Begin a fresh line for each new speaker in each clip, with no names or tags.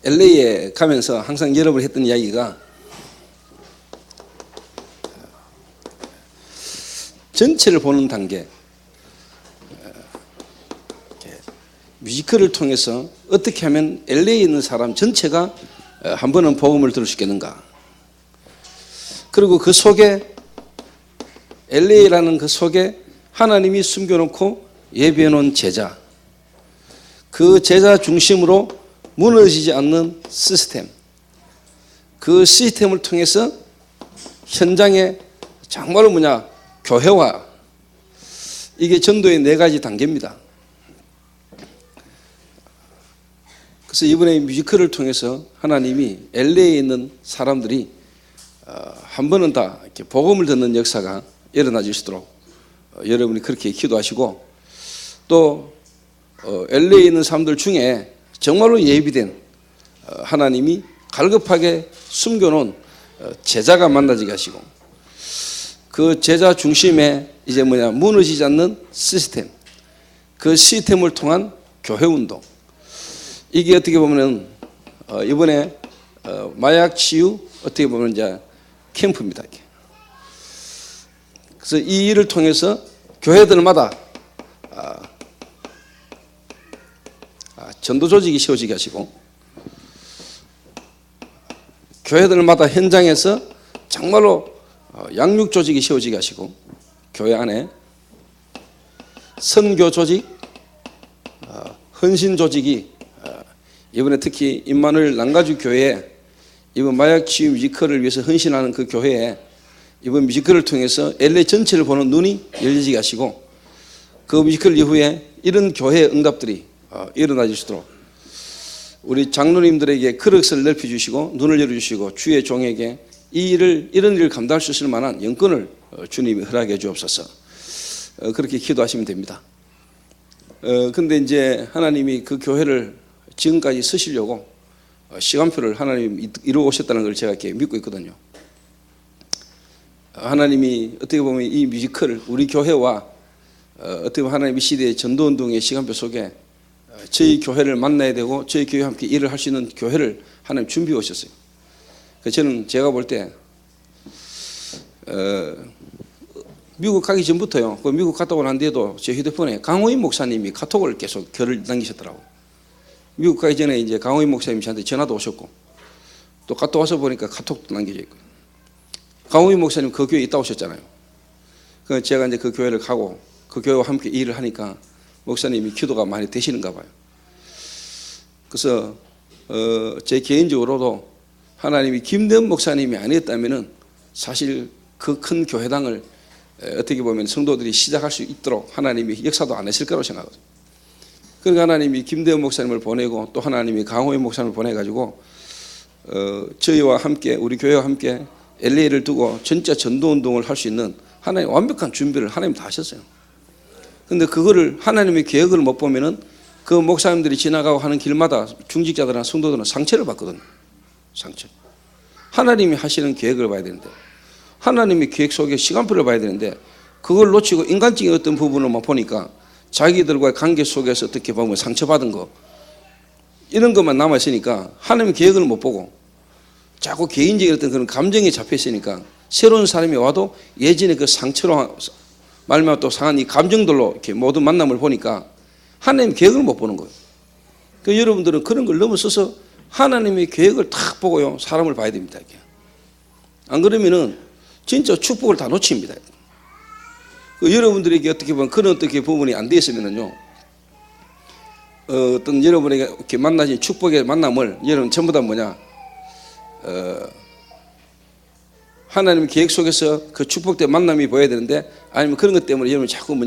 LA에 가면서 항상 여러 번 했던 이야기가 전체를 보는 단계, 뮤지컬을 통해서 어떻게 하면 LA에 있는 사람 전체가 한 번은 복음을 들을 수 있겠는가. 그리고 그 속에 LA라는 그 속에 하나님이 숨겨놓고 예비해놓은 제자, 그 제자 중심으로 무너지지 않는 시스템, 그 시스템을 통해서 현장에 정말로 교회화, 이게 전도의 4가지 단계입니다. 그래서 이번에 뮤지컬을 통해서 하나님이 LA에 있는 사람들이 한 번은 다 이렇게 복음을 듣는 역사가 일어나 주시도록 여러분이 그렇게 기도하시고, 또 LA에 있는 사람들 중에 정말로 예비된 하나님이 갈급하게 숨겨놓은 제자가 만나지게 하시고, 그 제자 중심에 이제 무너지지 않는 시스템, 그 시스템을 통한 교회 운동, 이게 어떻게 보면은 이번에 마약 치유 어떻게 보면 이제 캠프입니다. 이게. 그래서 이 일을 통해서 교회들마다 전도 조직이 세워지게 하시고, 교회들마다 현장에서 정말로 양육 조직이 세워지게 하시고, 교회 안에 선교 조직, 헌신 조직이 이번에 특히 임마누엘 남가주 교회에 이번 마약 치유 뮤지컬을 위해서 헌신하는 그 교회에 이번 뮤지컬을 통해서 LA 전체를 보는 눈이 열리게 하시고, 그 뮤지컬 이후에 이런 교회의 응답들이 일어나 주시도록 우리 장로님들에게 그릇을 넓혀주시고 눈을 열어주시고, 주의 종에게 이런 일을 감당할 수 있을 만한 영권을 주님이 허락해 주옵소서. 그렇게 기도하시면 됩니다. 근데 이제 하나님이 그 교회를 지금까지 쓰시려고 시간표를 하나님이 이루어 오셨다는 걸 제가 이렇게 믿고 있거든요. 하나님이 어떻게 보면 이 뮤지컬을 우리 교회와 어떻게 보면 하나님의 시대의 전도운동의 시간표 속에 저희 교회를 만나야 되고 저희 교회와 함께 일을 할 수 있는 교회를 하나님 준비해 오셨어요. 저는 제가 볼 때 미국 가기 전부터요, 그 미국 갔다 온 뒤에도 제 휴대폰에 강호인 목사님이 카톡을 계속 글을 남기셨더라고요. 미국 가기 전에 이제 강호인 목사님이 저한테 전화도 오셨고, 또 갔다 와서 보니까 카톡도 남겨져 있고. 강호인 목사님 그 교회에 있다 오셨잖아요. 그래서 제가 이제 그 교회를 가고 그 교회와 함께 일을 하니까 목사님이 기도가 많이 되시는가 봐요. 그래서 제 개인적으로도 하나님이 김대현 목사님이 아니었다면은 사실 그 큰 교회당을 어떻게 보면 성도들이 시작할 수 있도록 하나님이 역사도 안 했을 거라고 생각하거든요. 그러니까 하나님이 김대현 목사님을 보내고 또 하나님이 강호인 목사님을 보내가지고 저희와 함께 우리 교회와 함께 LA를 두고 진짜 전도운동을 할 수 있는 하나님 완벽한 준비를 하나님 다 하셨어요. 근데 그거를 하나님의 계획을 못 보면은 그 목사님들이 지나가고 하는 길마다 중직자들이나 성도들은 상처를 받거든요. 상처. 하나님이 하시는 계획을 봐야 되는데, 하나님의 계획 속에 시간표를 봐야 되는데, 그걸 놓치고 인간적인 어떤 부분을만 보니까 자기들과의 관계 속에서 어떻게 보면 상처받은 거, 이런 것만 남아있으니까 하나님의 계획을 못 보고 자꾸 개인적인 어떤 그런 감정에 잡혀있으니까 새로운 사람이 와도 예전에 그 상처로 말미암아 또 상한 이 감정들로 이렇게 모든 만남을 보니까 하나님의 계획을 못 보는 거예요. 그러니까 여러분들은 그런 걸 넘어서서 하나님의 계획을 탁 보고요, 사람을 봐야 됩니다. 이렇게. 안 그러면은 진짜 축복을 다 놓칩니다. 여러분들에게 어떻게 보면 그런 어떻게 부분이 안 돼 있으면은요, 어떤 여러분에게 이렇게 만나신 축복의 만남을 여러분 전부 다 하나님의 계획 속에서 그 축복된 만남이 보여야 되는데, 아니면 그런 것 때문에 여러분 자꾸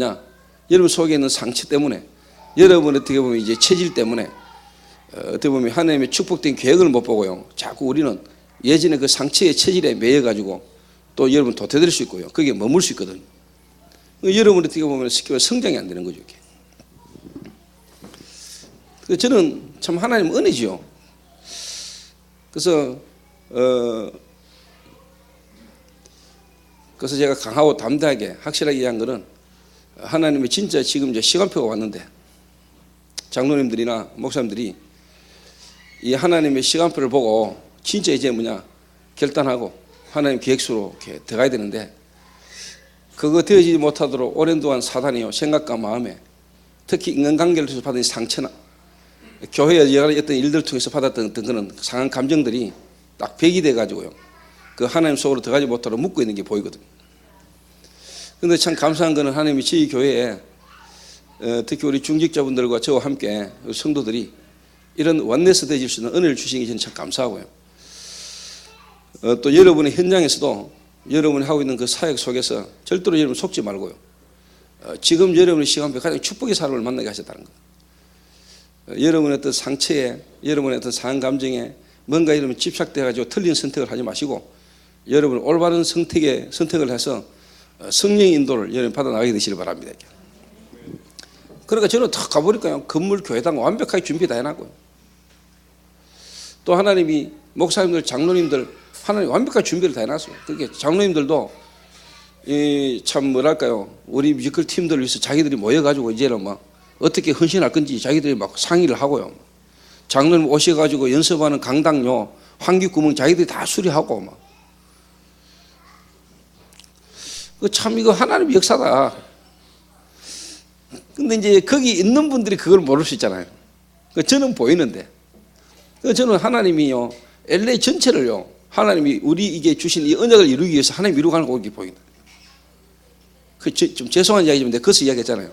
여러분 속에 있는 상처 때문에, 여러분 어떻게 보면 이제 체질 때문에 어떻게 보면 하나님의 축복된 계획을 못 보고요, 자꾸 우리는 예전에 그 상처의 체질에 매여가지고 또 여러분 도태될 수 있고요, 거기에 머물 수 있거든요. 여러분 어떻게 보면 쉽게 성장이 안 되는 거죠. 이렇게. 저는 참 하나님 은혜지요. 그래서 제가 강하고 담대하게 확실하게 얘기한 거는, 하나님의 진짜 지금 이제 시간표가 왔는데 장로님들이나 목사님들이 이 하나님의 시간표를 보고 진짜 이제 결단하고 하나님 계획수로 이렇게 들어가야 되는데, 그거 되어지지 못하도록 오랜 동안 사단이요 생각과 마음에, 특히 인간관계를 통해서 받은 상처나 교회에 여러 어떤 일들을 통해서 받았던 그런 상한 감정들이 딱 백이 돼가지고요, 그 하나님 속으로 들어가지 못하도록 묶고 있는 게 보이거든요. 그런데 참 감사한 거는 하나님이 저희 교회에 특히 우리 중직자분들과 저와 함께 성도들이 이런 원내스 되어질 수 있는 은혜를 주신 게 저는 참 감사하고요. 또 여러분의 현장에서도 여러분이 하고 있는 그 사역 속에서 절대로 여러분 속지 말고요, 지금 여러분의 시간표에 가장 축복의 사람을 만나게 하셨다는 거. 여러분의 어떤 상처에, 여러분의 어떤 상한 감정에 뭔가 이러면 집착돼가지고 틀린 선택을 하지 마시고, 여러분 올바른 선택을 해서 성령의 인도를 여러분 받아 나가게 되시길 바랍니다. 그러니까 저는 다 가보니까요, 건물 교회당 완벽하게 준비 다 해놨고요. 또 하나님이 목사님들, 장로님들 하나님 완벽하게 준비를 다 해놨어요. 그게 장로님들도 참 뭐랄까요, 우리 뮤지컬 팀들을 위해서 자기들이 모여가지고 이제는 막 어떻게 헌신할 건지 자기들이 막 상의를 하고요. 장로님 오셔가지고 연습하는 강당요, 환기구멍 자기들이 다 수리하고 막. 참 이거 하나님의 역사다. 근데 이제 거기 있는 분들이 그걸 모를 수 있잖아요. 저는 보이는데, 저는 하나님이요 LA 전체를요, 하나님이 우리에게 주신 이 언약을 이루기 위해서 하나님 이루고 가는 거 이렇게 보인다. 좀 죄송한 이야기인데 그것을 이야기했잖아요.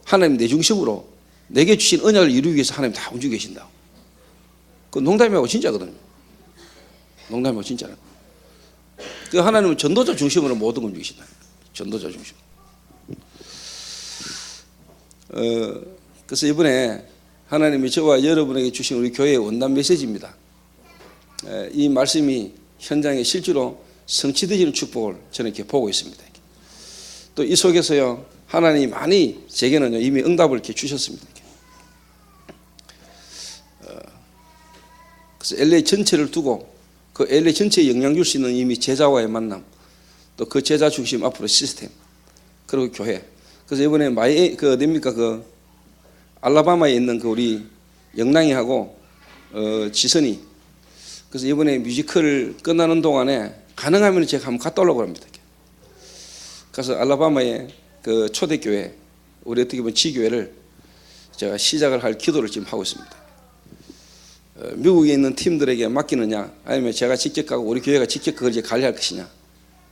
하나님 내 중심으로 내게 주신 언약을 이루기 위해서 하나님 다 움직이고 계신다. 그 농담이하고 진짜거든요. 농담이하고 진짜는. 그 하나님은 전도자 중심으로 모든 걸 움직이신다. 전도자 중심. 그래서 이번에 하나님이 저와 여러분에게 주신 우리 교회의 원단 메시지입니다. 이 말씀이 현장에 실제로 성취되지는 축복을 저는 이렇게 보고 있습니다. 또 이 속에서요, 하나님이 많이 제게는 이미 응답을 이렇게 주셨습니다. 그래서 LA 전체를 두고 그 LA 전체에 영향 줄 수 있는 이미 제자와의 만남, 또 그 제자 중심 앞으로 시스템, 그리고 교회. 그래서 이번에 어딥니까, 알라바마에 있는 우리 영랑이하고 지선이, 그래서 이번에 뮤지컬 끝나는 동안에 가능하면 제가 한번 갔다 오려고 합니다. 그래서 알라바마의 초대교회, 우리 어떻게 보면 지교회를 제가 시작을 할 기도를 지금 하고 있습니다. 미국에 있는 팀들에게 맡기느냐, 아니면 제가 직접 가고 우리 교회가 직접 그걸 이제 관리할 것이냐,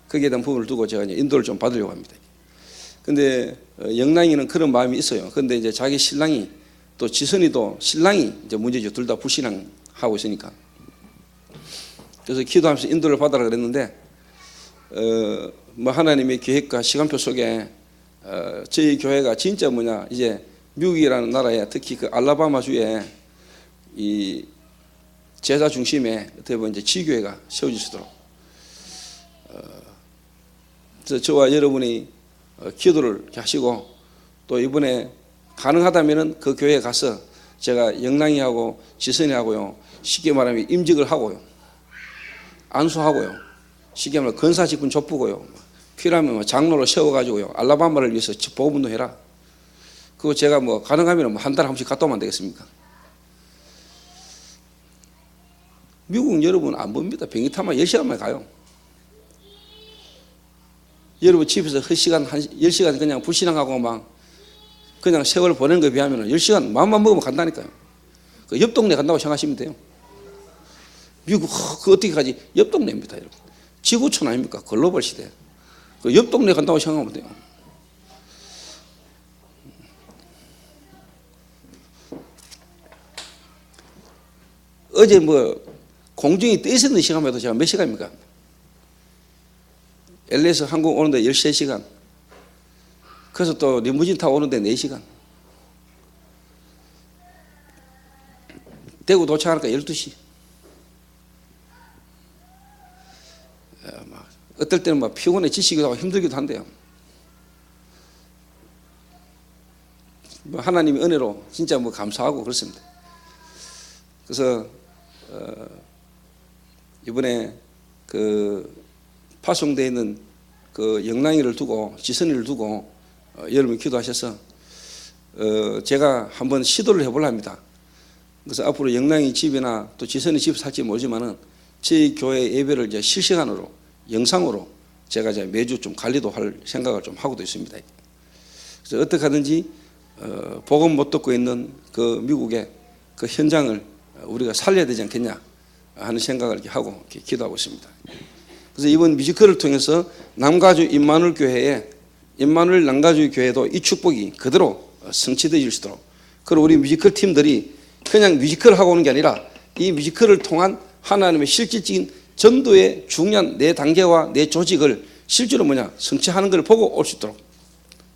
거기에 대한 부분을 두고 제가 이제 인도를 좀 받으려고 합니다. 근데 영랑이는 그런 마음이 있어요. 그런데 이제 자기 신랑이, 또 지선이도 신랑이 이제 문제죠. 둘 다 불신앙하고 있으니까. 그래서 기도하면서 인도를 받으라 그랬는데, 하나님의 계획과 시간표 속에 저희 교회가 진짜 이제 미국이라는 나라에, 특히 그 알라바마 주에 이 제자 중심의 어떻게 보면 이제 지교회가 세워질 수 있도록, 그래서 저와 여러분이 기도를 하시고, 또 이번에 가능하다면은 그 교회에 가서 제가 영랑이하고 지선이하고요, 쉽게 말하면 임직을 하고요, 안수하고요, 쉽게 말하면 건사직분 족보고요, 필요하면 장로로 세워가지고요, 알라바마를 위해서 복음운동해라. 그거 제가 가능하면 한 달에 한 번씩 갔다 오면 안 되겠습니까? 미국 여러분 안 봅니다. 비행기 타면 10시간만 가요. 여러분 집에서 그 시간 10시간 그냥 불신앙하고 그냥 세월 보내는 거에 비하면 10시간 마음만 먹으면 간다니까요. 그 옆 동네 간다고 생각하시면 돼요. 미국 그 어떻게 가지? 옆 동네입니다, 여러분. 지구촌 아닙니까? 글로벌 시대. 그 옆 동네 간다고 생각하면 돼요. 어제 공중이 떠 있었는 시간만 해도 제가 몇 시간입니까? LA에서 한국 오는데 13시간. 그래서 또 리무진 타고 오는데 4시간. 대구 도착하니까 12시. 어떨 때는 피곤해 지치기도 하고 힘들기도 한데요. 하나님의 은혜로 진짜 감사하고 그렇습니다. 그래서 이번에 파송되어 있는 영랑이를 두고 지선이를 두고 여러분이 기도하셔서 제가 한번 시도를 해보려 합니다. 그래서 앞으로 영랑이 집이나 또 지선이 집 살지 모르지만은 저희 교회 예배를 이제 실시간으로 영상으로 제가 이제 매주 좀 관리도 할 생각을 좀 하고도 있습니다. 그래서 어떻게 하든지 복음 못 듣고 있는 그 미국의 그 현장을 우리가 살려야 되지 않겠냐 하는 생각을 이렇게 하고 이렇게 기도하고 있습니다. 그래서 이번 뮤지컬을 통해서 남가주 임마누엘 교회에 임마누엘 남가주 교회도 이 축복이 그대로 성취되어질 수 있도록, 그리고 우리 뮤지컬 팀들이 그냥 뮤지컬을 하고 오는 게 아니라 이 뮤지컬을 통한 하나님의 실질적인 전도의 중요한 내 단계와 내 조직을 실제로 성취하는 걸 보고 올 수 있도록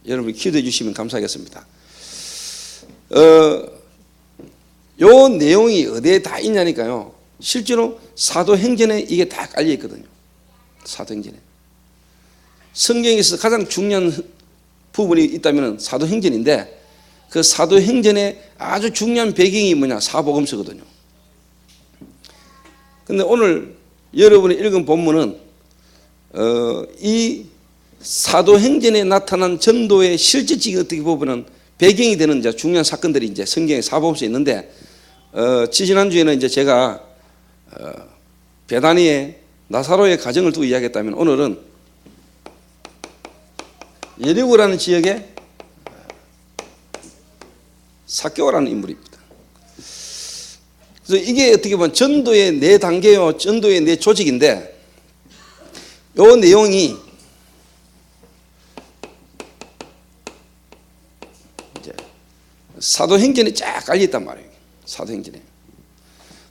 여러분이 기도해 주시면 감사하겠습니다. 요 내용이 어디에 다 있냐니까요. 실제로 사도행전에 이게 다 깔려 있거든요. 사도행전에. 성경에서 가장 중요한 부분이 있다면 사도행전인데, 그 사도행전의 아주 중요한 배경이 사복음서거든요. 근데 오늘 여러분이 읽은 본문은 이 사도행전에 나타난 전도의 실질적인 어떻게 보면은 배경이 되는 이제 중요한 사건들이 이제 성경에 사복음서에 있는데, 지지난주에는 이제 제가 베다니의 나사로의 가정을 두고 이야기했다면, 오늘은 예리고라는 지역에 삭개오라는 인물입니다. 그래서 이게 어떻게 보면 전도의 네 단계요, 전도의 네 조직인데, 요 내용이 이제 사도행전에 쫙 깔려 있단 말이에요. 사도행전에.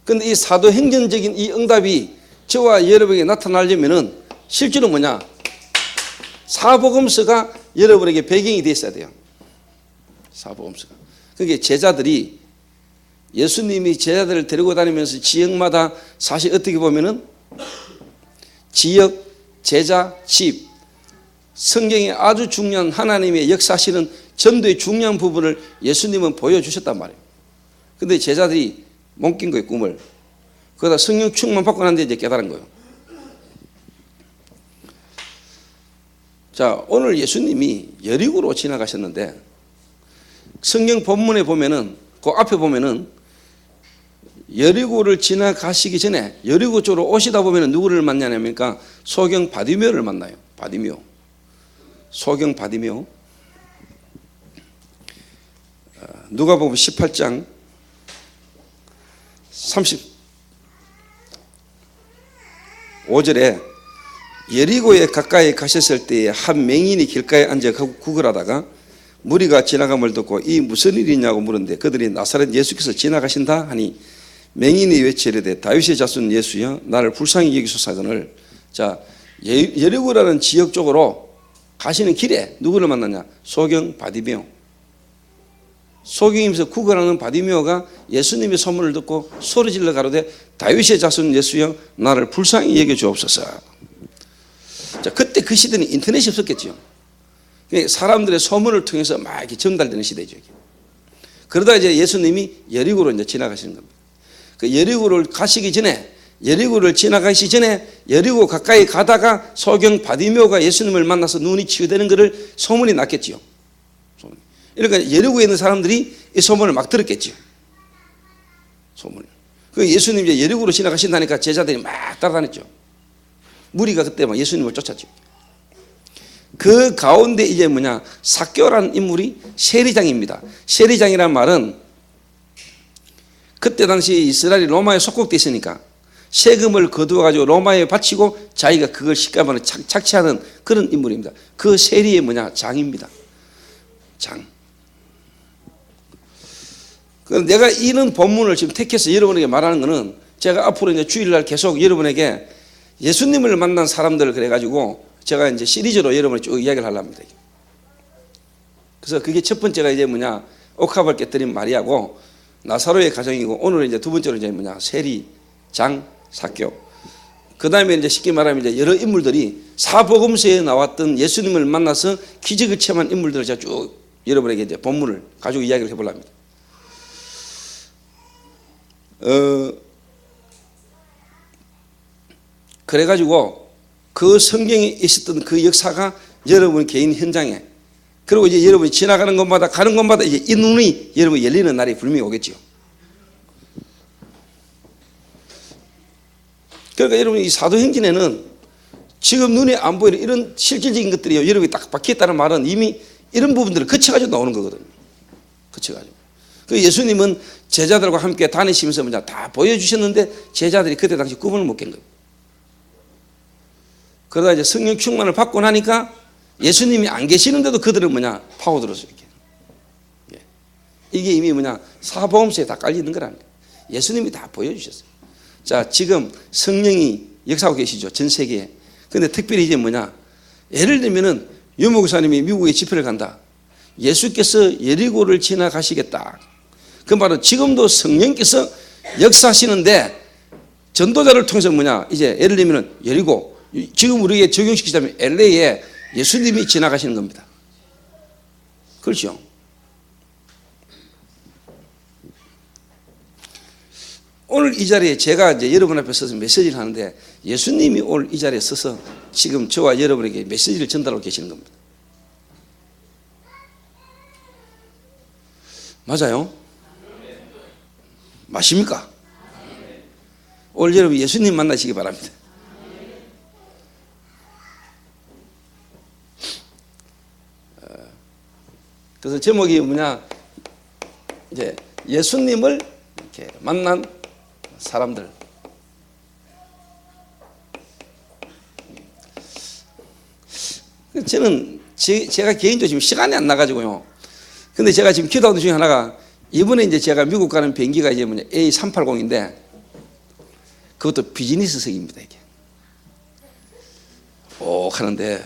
그런데 이 사도행전적인 이 응답이 저와 여러분에게 나타나려면은 실제로 사복음서가 여러분에게 배경이 되어 있어야 돼요. 사복음서가. 그게 제자들이, 예수님이 제자들을 데리고 다니면서 지역마다 사실 어떻게 보면은 지역, 제자, 집, 성경에 아주 중요한 하나님의 역사하시는 전도의 중요한 부분을 예수님은 보여주셨단 말이에요. 근데 제자들이 못 낀 거예요, 꿈을. 그러다 성령 충만 받고 난 뒤에 이제 깨달은 거예요. 자, 오늘 예수님이 여리고로 지나가셨는데, 성경 본문에 보면은, 그 앞에 보면은 여리고를 지나가시기 전에 여리고 쪽으로 오시다 보면은 누구를 만나냐니까 소경 바디메오를 만나요. 바디메오. 소경 바디메오. 누가복음 18장 35절에 여리고에 가까이 가셨을 때에 한 맹인이 길가에 앉아 구걸하다가 무리가 지나감을 듣고 이 무슨 일이냐고 물었는데, 그들이 나사렛 예수께서 지나가신다 하니 맹인이 외치려되 다윗의 자손 예수여 나를 불쌍히 여기소서 하거늘. 자, 여리고라는 지역 쪽으로 가시는 길에 누구를 만났냐? 소경 바디메오. 소경이면서 구걸하는 바디메오가 예수님의 소문을 듣고 소리질러 가로되 다윗의 자손 예수여 나를 불쌍히 여겨 주옵소서. 자, 그때 그 시대는 인터넷이 없었겠죠. 사람들의 소문을 통해서 막 이렇게 전달되는 시대죠. 그러다 이제 예수님이 여리고로 이제 지나가시는 겁니다. 그 여리고를 가시기 전에, 여리고를 지나가시기 전에 여리고 가까이 가다가 소경 바디메오가 예수님을 만나서 눈이 치유되는 것을 소문이 났겠죠. 그러니까 여리고에 있는 사람들이 이 소문을 막 들었겠죠. 소문을. 그 예수님이 이제 여리고로 지나가신다니까 제자들이 막 따라다녔죠. 무리가 그때 막 예수님을 쫓았죠. 그 가운데 이제 삭개오라는 인물이 세리장입니다. 세리장이란 말은 그때 당시 이스라엘이 로마에 속국돼 있으니까 세금을 거두어가지고 로마에 바치고 자기가 그걸 식감으로 착취하는 그런 인물입니다. 그 세리의 장입니다. 장. 내가 이런 본문을 지금 택해서 여러분에게 말하는 것은, 제가 앞으로 이제 주일날 계속 여러분에게 예수님을 만난 사람들을 그래가지고 제가 이제 시리즈로 여러분을 쭉 이야기를 하려 합니다. 그래서 그게 첫 번째가 이제 옥합을 깨뜨린 마리아고 나사로의 가정이고, 오늘은 이제 두 번째로 이제 세리, 장, 삭개오. 그 다음에 이제 쉽게 말하면 이제 여러 인물들이 사복음서에 나왔던 예수님을 만나서 기적을 체험한 인물들을 제가 쭉 여러분에게 이제 본문을 가지고 이야기를 해보려 합니다. 그래가지고 그 성경에 있었던 그 역사가 여러분 개인 현장에, 그리고 이제 여러분이 지나가는 곳마다 가는 곳마다 이제 이 눈이 여러분 열리는 날이 분명히 오겠죠. 그러니까 여러분 이 사도행전에는 지금 눈에 안 보이는 이런 실질적인 것들이 여러분이 딱 박혀있다는 말은 이미 이런 부분들을 거쳐가지고 나오는 거거든요. 거쳐가지고. 그 예수님은 제자들과 함께 다니시면서 뭐냐 다 보여주셨는데 제자들이 그때 당시 구분을 못 깬 거예요. 그러다 이제 성령 충만을 받고 나니까 예수님이 안 계시는데도 그들은 뭐냐 파고들었어요. 이렇게. 이게 이미 뭐냐 사복음서에 다 깔려 있는 거라는 거예요. 예수님이 다 보여주셨어요. 자, 지금 성령이 역사하고 계시죠. 전 세계에. 근데 특별히 이제 뭐냐 예를 들면은 유 목사님이 미국에 집회를 간다. 예수께서 예리고를 지나가시겠다. 그 말은 지금도 성령께서 역사하시는데 전도자를 통해서 뭐냐 이제 예를 들면은 예리고 지금 우리에게 적용시키자면 LA에 예수님이 지나가시는 겁니다. 그렇죠? 오늘 이 자리에 제가 이제 여러분 앞에 서서 메시지를 하는데 예수님이 오늘 이 자리에 서서 지금 저와 여러분에게 메시지를 전달하고 계시는 겁니다. 맞아요? 맞습니까? 오늘 여러분 예수님 만나시기 바랍니다. 그래서 제목이 뭐냐 이제 예수님을 이렇게 만난 사람들. 저는 제가 개인적으로 지금 시간이 안 나가지고요. 근데 제가 지금 기도하는 중에 하나가 이번에 이제 제가 미국 가는 비행기가 이제 뭐냐 A380인데 그것도 비즈니스석입니다. 이게. 오 하는데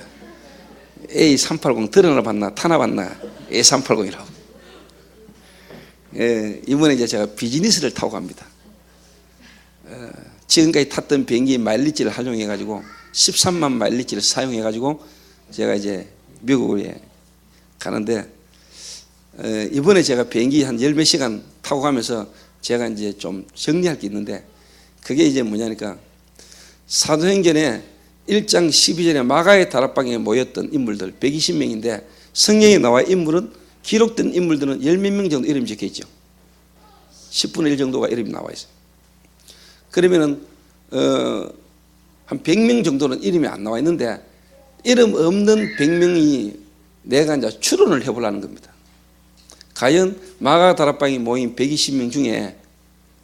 A380 들어나 봤나 타나 봤나 A380이라고. 예, 이번에 이제 제가 비즈니스를 타고 갑니다. 지금까지 탔던 비행기 마일리지를 활용해 가지고 13만 마일리지를 사용해 가지고 제가 이제 미국에 가는데 이번에 제가 비행기 한 열 몇 시간 타고 가면서 제가 이제 좀 정리할 게 있는데 그게 이제 뭐냐니까 사도행전에 1장 12절에 마가의 다락방에 모였던 인물들 120명인데 성경에 나와 인물은 기록된 인물들은 열 몇 명 정도 이름이 적혀 있죠. 10분의 1 정도가 이름이 나와 있어요. 그러면은 한 100명 정도는 이름이 안 나와 있는데 이름 없는 100명이 내가 이제 추론을 해보려는 겁니다. 과연 마가 다락방에 모인 120명 중에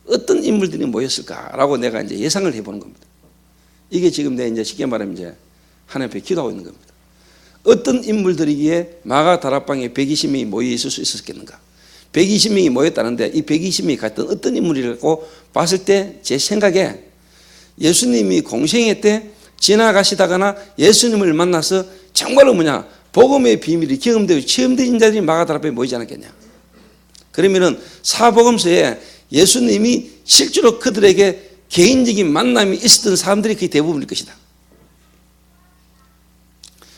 어떤 인물들이 모였을까라고 내가 이제 예상을 해보는 겁니다. 이게 지금 내 이제 쉽게 말하면 이제 하나님 앞에 기도하고 있는 겁니다. 어떤 인물들이기에 마가 다락방에 120명이 모여 있을 수 있었겠는가? 120명이 모였다는데 이 120명이 갔던 어떤 인물이라고 봤을 때 제 생각에 예수님이 공생애 때 지나가시다거나 예수님을 만나서 정말로 뭐냐 복음의 비밀이 경험되고 체험된 자들이 마가 다락방에 모이지 않았겠냐? 그러면은 사복음서에 예수님이 실제로 그들에게 개인적인 만남이 있었던 사람들이 거의 대부분일 것이다.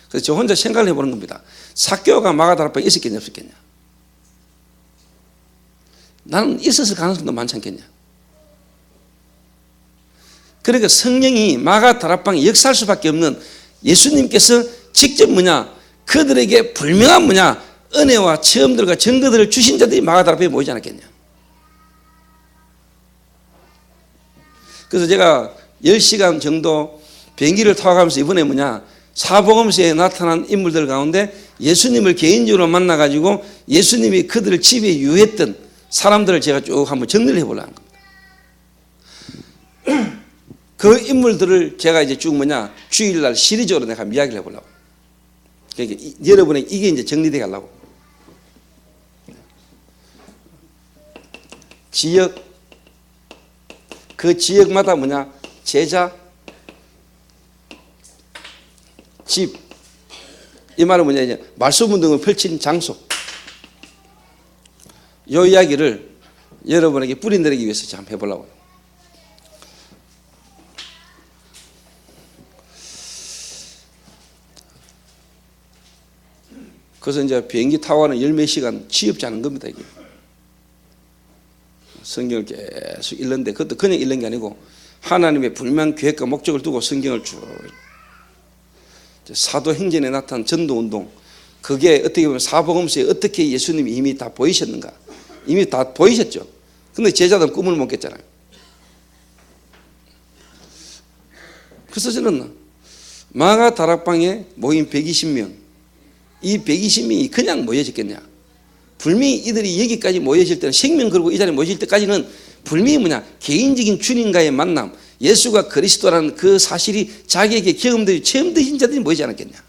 그래서 저 혼자 생각을 해보는 겁니다. 삭개오가 마가 다락방에 있었겠냐 없었겠냐? 나는 있었을 가능성도 많지 않겠냐? 그러니까 성령이 마가 다락방에 역사할 수밖에 없는 예수님께서 직접 뭐냐 그들에게 분명한 뭐냐 은혜와 체험들과 증거들을 주신 자들이 마가 다락방에 모이지 않았겠냐? 그래서 제가 10시간 정도 비행기를 타고 가면서 이번에 뭐냐 사복음서에 나타난 인물들 가운데 예수님을 개인적으로 만나가지고 예수님이 그들을 집에 유했던 사람들을 제가 쭉 한번 정리를 해보려는 겁니다. 그 인물들을 제가 이제 쭉 뭐냐 주일날 시리즈로 내가 이야기를 해보려고. 그러니까 여러분에게 이게 이제 정리되게 하려고. 지역, 그 지역마다 뭐냐 제자, 집, 이 말은 뭐냐 이제 말씀 운동을 펼친 장소. 이 이야기를 여러분에게 뿌린내리기 위해서 한번 해보려고요. 그래서 이제 비행기 타고 가는 열 몇 시간 취업지 않은 겁니다. 이게. 성경을 계속 읽는데 그것도 그냥 읽는 게 아니고 하나님의 분명한 계획과 목적을 두고 성경을 쭉 사도행전에 나타난 전도운동 그게 어떻게 보면 사복음서에 어떻게 예수님이 이미 다 보이셨는가 이미 다 보이셨죠. 근데 제자들은 꿈을 못 깼잖아요. 그래서 저는 마가 다락방에 모인 120명, 이 120명이 그냥 모여졌겠냐? 분명히 이들이 여기까지 모여질 때는, 생명 걸고 이 자리에 모여질 때까지는 분명히 개인적인 주님과의 만남, 예수가 그리스도라는 그 사실이 자기에게 경험되고 체험되신 자들이 모이지 않았겠냐?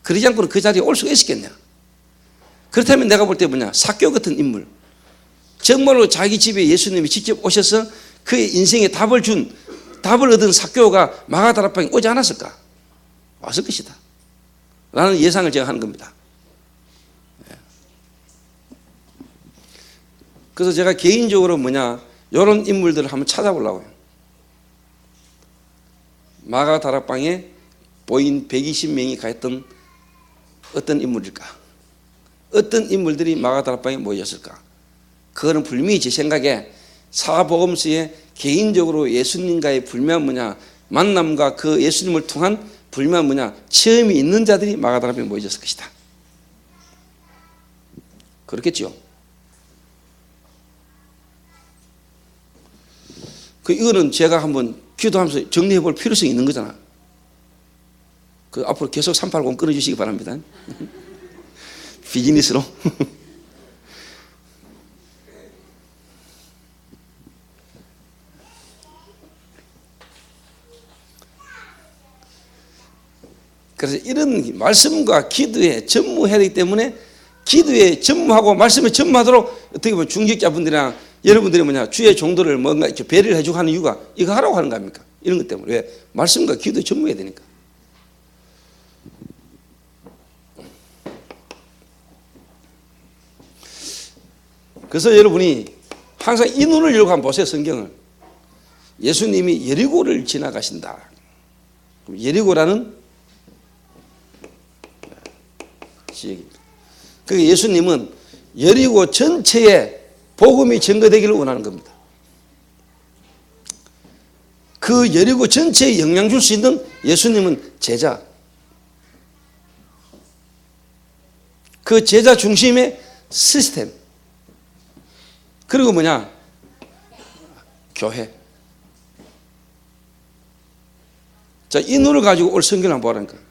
그러지 않고는 그 자리에 올 수가 있었겠냐? 그렇다면 내가 볼 때 삭개오 같은 인물, 정말로 자기 집에 예수님이 직접 오셔서 그의 인생에 답을 얻은 삭개오가 마가 다락방에 오지 않았을까? 왔을 것이다 라는 예상을 제가 하는 겁니다. 그래서 제가 개인적으로 이런 인물들을 한번 찾아보려고요. 마가 다락방에 보인 120명이 가했던 어떤 인물일까? 어떤 인물들이 마가 다락방에 모였을까? 그거는 분명히 제 생각에 사복음서에 개인적으로 예수님과의 불면 만남과 그 예수님을 통한 불면 체험이 있는 자들이 마가 다락방에 모여졌을 것이다. 그렇겠죠. 이거는 제가 한번 기도하면서 정리해 볼 필요성이 있는 거잖아. 앞으로 계속 380 끊어주시기 바랍니다. 비즈니스로. 그래서 이런 말씀과 기도에 전무해야 되기 때문에 기도에 전무하고 말씀에 전무하도록 어떻게 보면 중직자분들이나 여러분들이 주의 종도를 뭔가 이렇게 배려를 해주고 하는 이유가 이거 하라고 하는 거 아닙니까? 이런 것 때문에. 왜? 말씀과 기도에 전무해야 되니까. 그래서 여러분이 항상 이 눈을 열고 한번 보세요. 성경을. 예수님이 여리고를 지나가신다. 여리고라는 지역입니다. 그 예수님은 여리고 전체에 복음이 전거되기를 원하는 겁니다. 그 여리고 전체에 영향 줄 수 있는 예수님은 제자. 그 제자 중심의 시스템. 그리고 교회. 자, 이 눈을 가지고 올 성경을 한번 보라니까.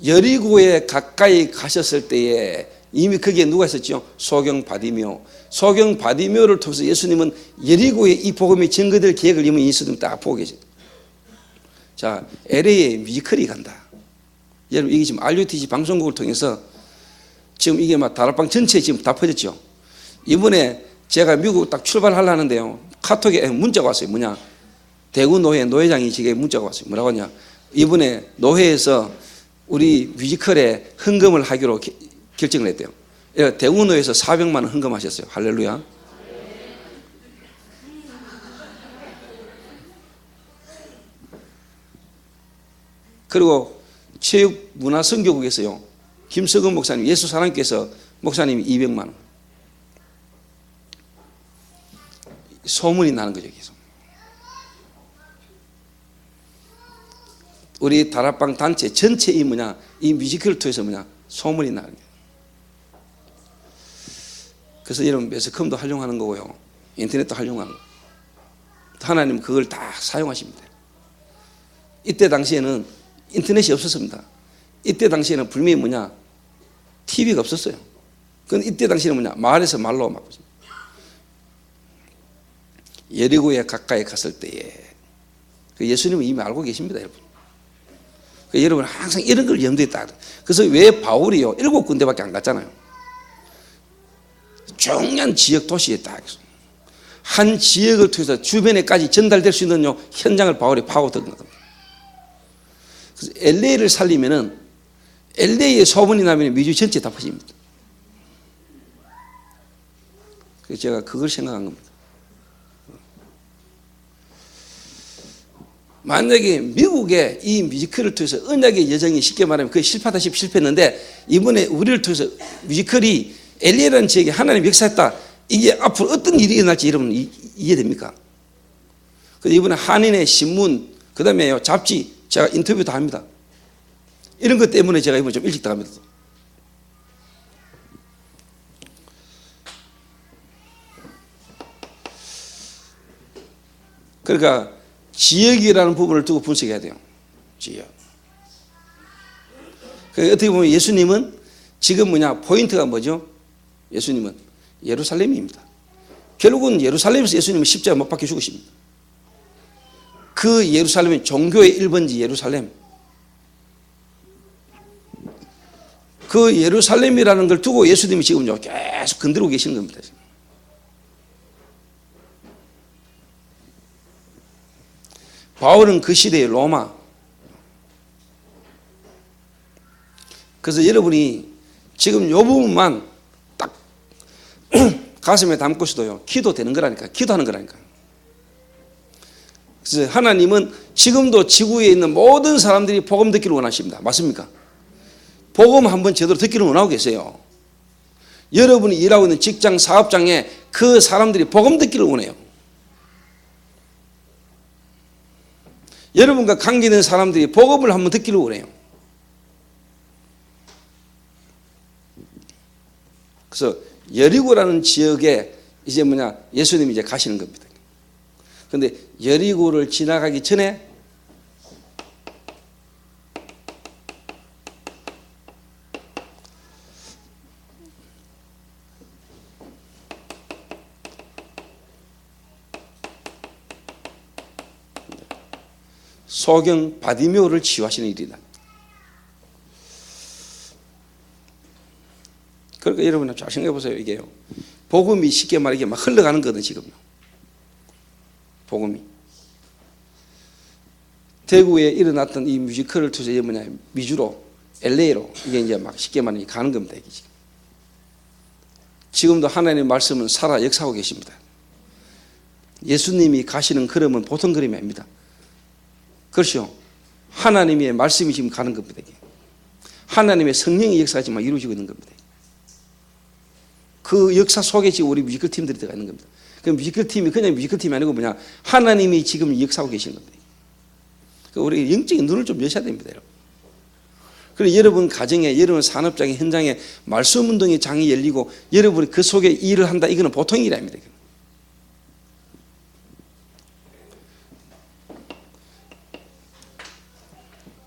여리고에 가까이 가셨을 때에 이미 거기에 누가 있었죠? 소경 바디묘. 소경 바디묘를 통해서 예수님은 여리고에 이 복음이 증거될 계획을 이미 예수님 딱 보고 계십니다. 자, LA에 뮤지컬이 간다. 여러분, 이게 지금 RUTC 방송국을 통해서 지금 이게 다락방 전체에 지금 다 퍼졌죠. 이번에 제가 미국 딱 출발하려는데요. 카톡에 문자가 왔어요. 대구 노회 노회장이 지금 문자가 왔어요. 뭐라고 하냐? 이번에 노회에서 우리 뮤지컬에 헌금을 하기로 결정을 했대요. 대구노에서 400만 원 헌금하셨어요. 할렐루야. 그리고 체육문화선교국에서요, 김석은 목사님, 예수사랑교회에서 목사님이 200만 원. 소문이 나는 거죠. 계속. 우리 다락방 단체 전체이 이 뮤지컬을 통해서 소문이 나는 거예요. 그래서 여러분 매스컴도 활용하는 거고요, 인터넷도 활용하는 거예요. 하나님은 그걸 다 사용하십니다. 이때 당시에는 인터넷이 없었습니다. 이때 당시에는 분명히 TV가 없었어요. 그건 이때 당시에는 마을에서 말로 막 여리고에 가까이 갔을 때에 예수님은 이미 알고 계십니다, 여러분. 여러분 항상 이런 걸 염두에 딱. 그래서 왜 바울이요 7군데밖에 안 갔잖아요. 중요한 지역 도시에 딱 한 지역을 통해서 주변에까지 전달될 수 있는 현장을 바울이 파고 들어간 겁니다. 그래서 LA를 살리면은 LA에 소문이 나면 미주 전체 다 퍼집니다. 그래서 제가 그걸 생각한 겁니다. 만약에 미국의 이 뮤지컬을 통해서 언약의 여정이 쉽게 말하면 그게 실패하다시피 실패했는데, 이번에 우리를 통해서 뮤지컬이 LA라는 지역에 하나님 역사했다. 이게 앞으로 어떤 일이 일어날지 여러분 이해됩니까? 그래서 이번에 한인의 신문, 그 다음에 잡지, 제가 인터뷰 다 합니다. 이런 것 때문에 제가 이번에 좀 일찍 나갑니다. 그러니까 지역이라는 부분을 두고 분석해야 돼요. 지역. 그러니까 어떻게 보면 예수님은 지금 포인트가 뭐죠? 예수님은 예루살렘입니다. 결국은 예루살렘에서 예수님은 십자가 못 박혀 죽으십니다. 그 예루살렘이 종교의 1번지 예루살렘. 그 예루살렘이라는 걸 두고 예수님이 지금 계속 건드리고 계시는 겁니다. 바울은 그 시대의 로마. 그래서 여러분이 지금 이 부분만 딱 가슴에 담고 있어도요, 기도되는 거라니까, 기도하는 거라니까. 그래서 하나님은 지금도 지구에 있는 모든 사람들이 복음 듣기를 원하십니다. 맞습니까? 복음 한번 제대로 듣기를 원하고 계세요. 여러분이 일하고 있는 직장, 사업장에 그 사람들이 복음 듣기를 원해요. 여러분과 관계된 사람들이 복음을 한번 듣기를 원해요. 그래서 여리고라는 지역에 이제 예수님이 이제 가시는 겁니다. 그런데 여리고를 지나가기 전에 소경 바디메오를 치유하시는 일이다. 그러니까 여러분 잘 생각해 보세요. 이게요, 복음이 쉽게 말하기에 막 흘러가는 거거든 지금요. 복음이 대구에 일어났던 이 뮤지컬을 통해서 미주로, LA로 이게 이제 막 쉽게 말하기 가는 겁니다. 이게 지금도 하나님의 말씀은 살아 역사하고 계십니다. 예수님이 가시는 걸음은 보통 걸음이 아닙니다. 그렇죠. 하나님의 말씀이 지금 가는 겁니다. 이게. 하나님의 성령의 역사가 지금 이루어지고 있는 겁니다. 그 역사 속에 지금 우리 뮤지컬 팀들이 들어가 있는 겁니다. 그 뮤지컬 팀이 그냥 뮤지컬 팀이 아니고 하나님이 지금 역사하고 계시는 겁니다. 우리 영적인 눈을 좀 여셔야 됩니다, 여러분. 그리고 여러분 가정에, 여러분 산업장에, 현장에 말씀 운동의 장이 열리고 여러분이 그 속에 일을 한다. 이거는 보통 일이 아닙니다.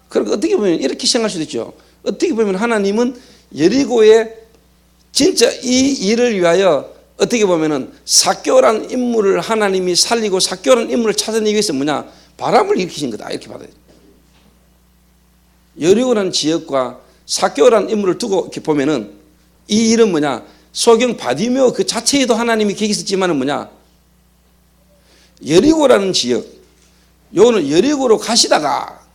그러니까 어떻게 보면 이렇게 생각할 수도 있죠. 어떻게 보면 하나님은 여리고에 진짜 이 일을 위하여 어떻게 보면은 삭개오라는 인물을 하나님이 살리고 삭개오라는 인물을 찾아내기 위해서 바람을 일으키신 거다. 이렇게 받아야 돼요. 여리고라는 지역과 삭개오라는 인물을 두고 이렇게 보면은 이 일은 소경 바디메오 그 자체에도 하나님이 계획 있었지만은 여리고라는 지역, 요거는 여리고로 가시다가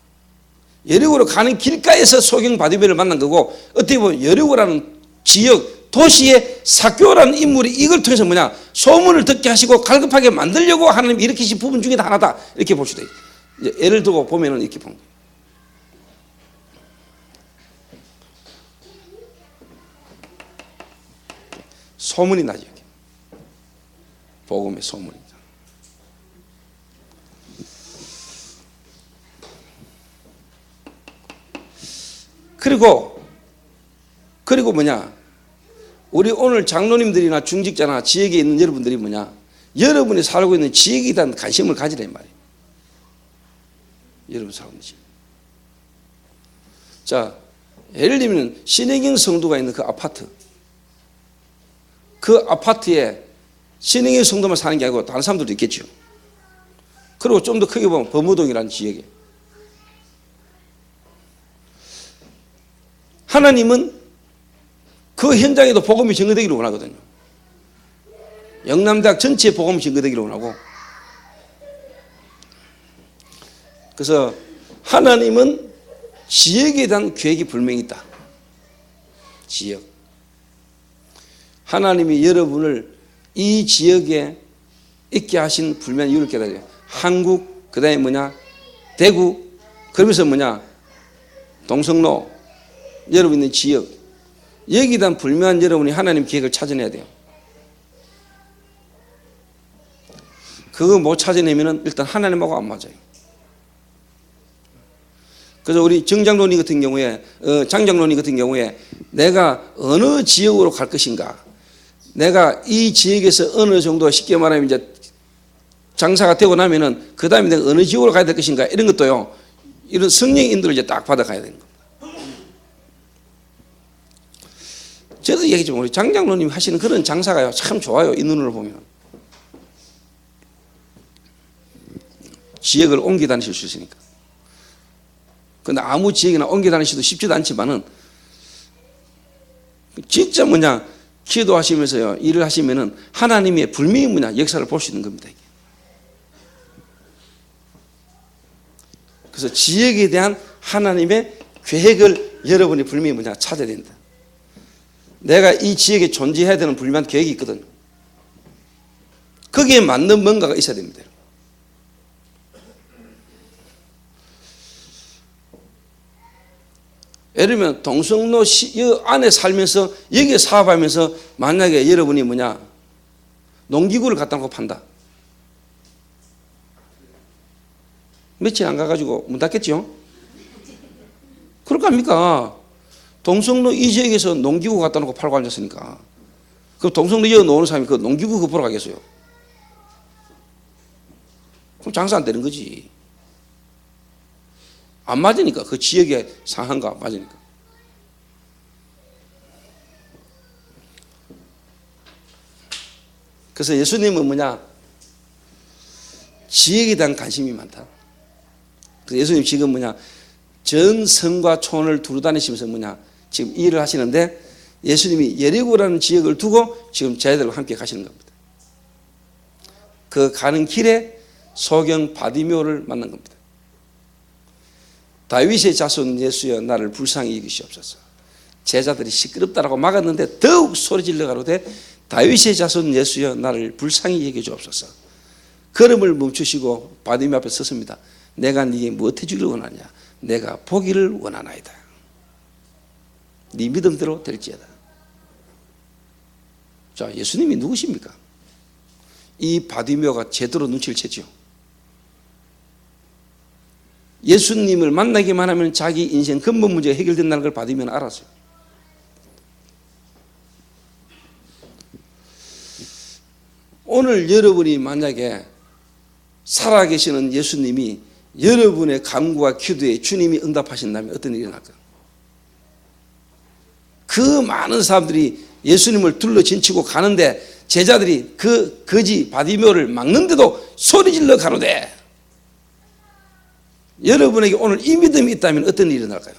여리고로 가는 길가에서 소경 바디메오를 만난 거고, 어떻게 보면 여리고라는 지역 도시의 삭개오라는 인물이 이걸 통해서 소문을 듣게 하시고 갈급하게 만들려고 하나님이 일으키신 부분 중에 하나다. 이렇게 볼 수도 있어요. 예를 들고 보면은 이렇게 보는 거예요. 소문이 나죠. 복음의 소문이. 그리고 우리 오늘 장로님들이나 중직자나 지역에 있는 여러분들이 여러분이 살고 있는 지역에 대한 관심을 가지란 말이에요. 여러분 살고 있는 지역. 자, 예를 들면 신혜경 성도가 있는 그 아파트. 그 아파트에 신혜경 성도만 사는 게 아니고 다른 사람들도 있겠죠. 그리고 좀 더 크게 보면 범어동이라는 지역에. 하나님은 그 현장에도 복음이 증거되기를 원하거든요. 영남대학 전체에 복음이 증거되기를 원하고, 그래서 하나님은 지역에 대한 계획이 분명히 있다. 지역. 하나님이 여러분을 이 지역에 있게 하신 불면 이유를 깨달아요. 한국, 그 다음에 대구, 그러면서 동성로, 여러분 있는 지역, 여기에 대한 불명한 여러분이 하나님 계획을 찾아내야 돼요. 그거 못 찾아내면 일단 하나님하고 안 맞아요. 그래서 우리 정장로님 같은 경우에, 장장로님 같은 경우에 내가 어느 지역으로 갈 것인가, 내가 이 지역에서 어느 정도 쉽게 말하면 이제 장사가 되고 나면은 그 다음에 내가 어느 지역으로 가야 될 것인가 이런 것도요. 이런 성령 인도를 이제 딱 받아가야 되는 겁니다. 저도 얘기했지만 우리 장장로님 하시는 그런 장사가요 참 좋아요. 이 눈으로 보면 지역을 옮겨 다니실 수 있으니까. 근데 아무 지역이나 옮겨 다니시도 쉽지도 않지만은 진짜 뭐냐 기도하시면서요 일을 하시면은 하나님의 불명의 뭐냐 역사를 볼 수 있는 겁니다. 그래서 지역에 대한 하나님의 계획을 여러분이 분명히 뭐냐 찾아야 된다. 내가 이 지역에 존재해야 되는 분명한 계획이 있거든. 거기에 맞는 뭔가가 있어야 됩니다. 예를 들면 동성로 안에 살면서 여기에 사업하면서 만약에 여러분이 뭐냐 농기구를 갖다 놓고 판다. 며칠 안 가가지고 문 닫겠죠? 그럴 거 아닙니까? 동성로 이 지역에서 농기구 갖다 놓고 팔고 앉았으니까. 그럼 동성로 이어 놓는 사람이 그 농기구 그거 보러 가겠어요? 그럼 장사 안 되는 거지. 안 맞으니까 그 지역의 상황과 안 맞으니까. 그래서 예수님은 뭐냐 지역에 대한 관심이 많다. 그래서 예수님 지금 뭐냐 전 성과 촌을 두루 다니시면서 뭐냐 지금 일을 하시는데 예수님이 예리고라는 지역을 두고 지금 제자들과 함께 가시는 겁니다. 그 가는 길에 소경 바디묘를 만난 겁니다. 다윗의 자손 예수여 나를 불쌍히 여기시옵소서. 제자들이 시끄럽다라고 막았는데 더욱 소리질러 가로되 다윗의 자손 예수여 나를 불쌍히 여기시옵소서. 걸음을 멈추시고 바디묘 앞에 섰습니다. 내가 네게 무엇 해주기를 원하냐? 내가 보기를 원하나이다. 네 믿음대로 될지어다. 자, 예수님이 누구십니까? 이 바디묘가 제대로 눈치를 채죠. 예수님을 만나기만 하면 자기 인생 근본 문제가 해결된다는 걸 바디묘는 알았어요. 오늘 여러분이 만약에 살아계시는 예수님이 여러분의 간구와 기도에 주님이 응답하신다면 어떤 일이 날까요? 그 많은 사람들이 예수님을 둘러 진치고 가는데 제자들이 그 거지 바디묘를 막는데도 소리질러 가로되 여러분에게 오늘 이 믿음이 있다면 어떤 일이 날까요?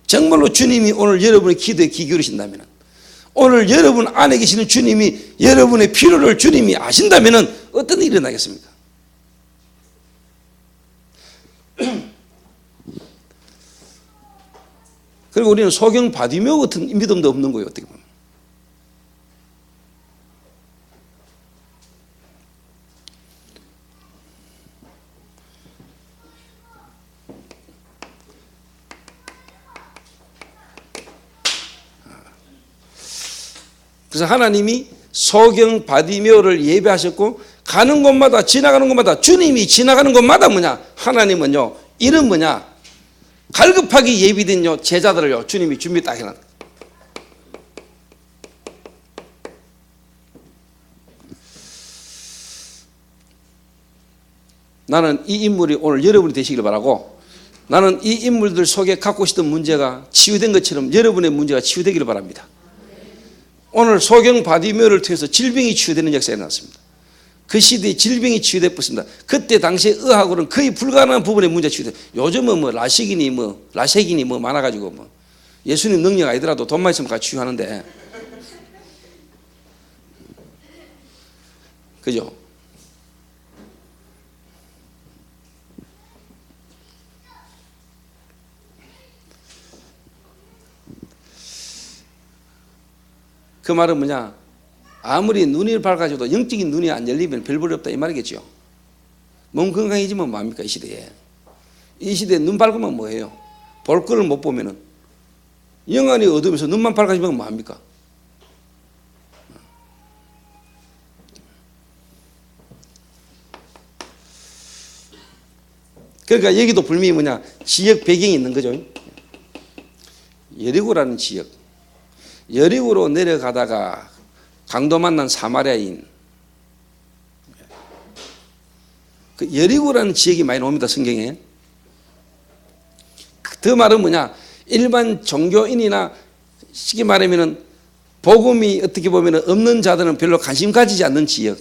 정말로 주님이 오늘 여러분의 기도에 귀 기울이신다면 오늘 여러분 안에 계시는 주님이 여러분의 필요를 주님이 아신다면 어떤 일이 나겠습니까? 그리고 우리는 소경 바디묘 같은 믿음도 없는 거예요. 어떻게 보면. 그래서 하나님이 소경 바디묘를 예배하셨고 가는 곳마다 지나가는 곳마다 주님이 지나가는 곳마다 뭐냐 하나님은요 이런 뭐냐 갈급하게 예비된요 제자들을요 주님이 준비 딱 해놨다. 나는 이 인물이 오늘 여러분이 되시길 바라고 나는 이 인물들 속에 갖고 있었던 문제가 치유된 것처럼 여러분의 문제가 치유되기를 바랍니다. 오늘 소경 바디묘를 통해서 질병이 치유되는 역사가 일어났습니다. 그 시대에 질병이 치유됐습니다. 그때 당시에 의학으로는 거의 불가능한 부분의 문제가 치유돼. 요즘은 뭐 라섹이니 뭐 많아가지고 뭐 예수님 능력 아니더라도 돈만 있으면 같이 치유하는데, 그죠? 그 말은 뭐냐? 아무리 눈이 밝아져도 영적인 눈이 안 열리면 별 볼이 없다 이 말이겠죠. 몸 건강해지면 뭐합니까 이 시대에. 이 시대에 눈 밝으면 뭐예요? 볼 거를 못 보면은 영안이 어두우면서 눈만 밝아지면 뭐합니까? 그러니까 여기도 분명히 뭐냐 지역 배경이 있는 거죠. 여리고라는 지역, 여리고로 내려가다가 강도 만난 사마리아인, 그 여리고라는 지역이 많이 나옵니다, 성경에. 그 말은 뭐냐? 일반 종교인이나 쉽게 말하면은 복음이 어떻게 보면 없는 자들은 별로 관심 가지지 않는 지역.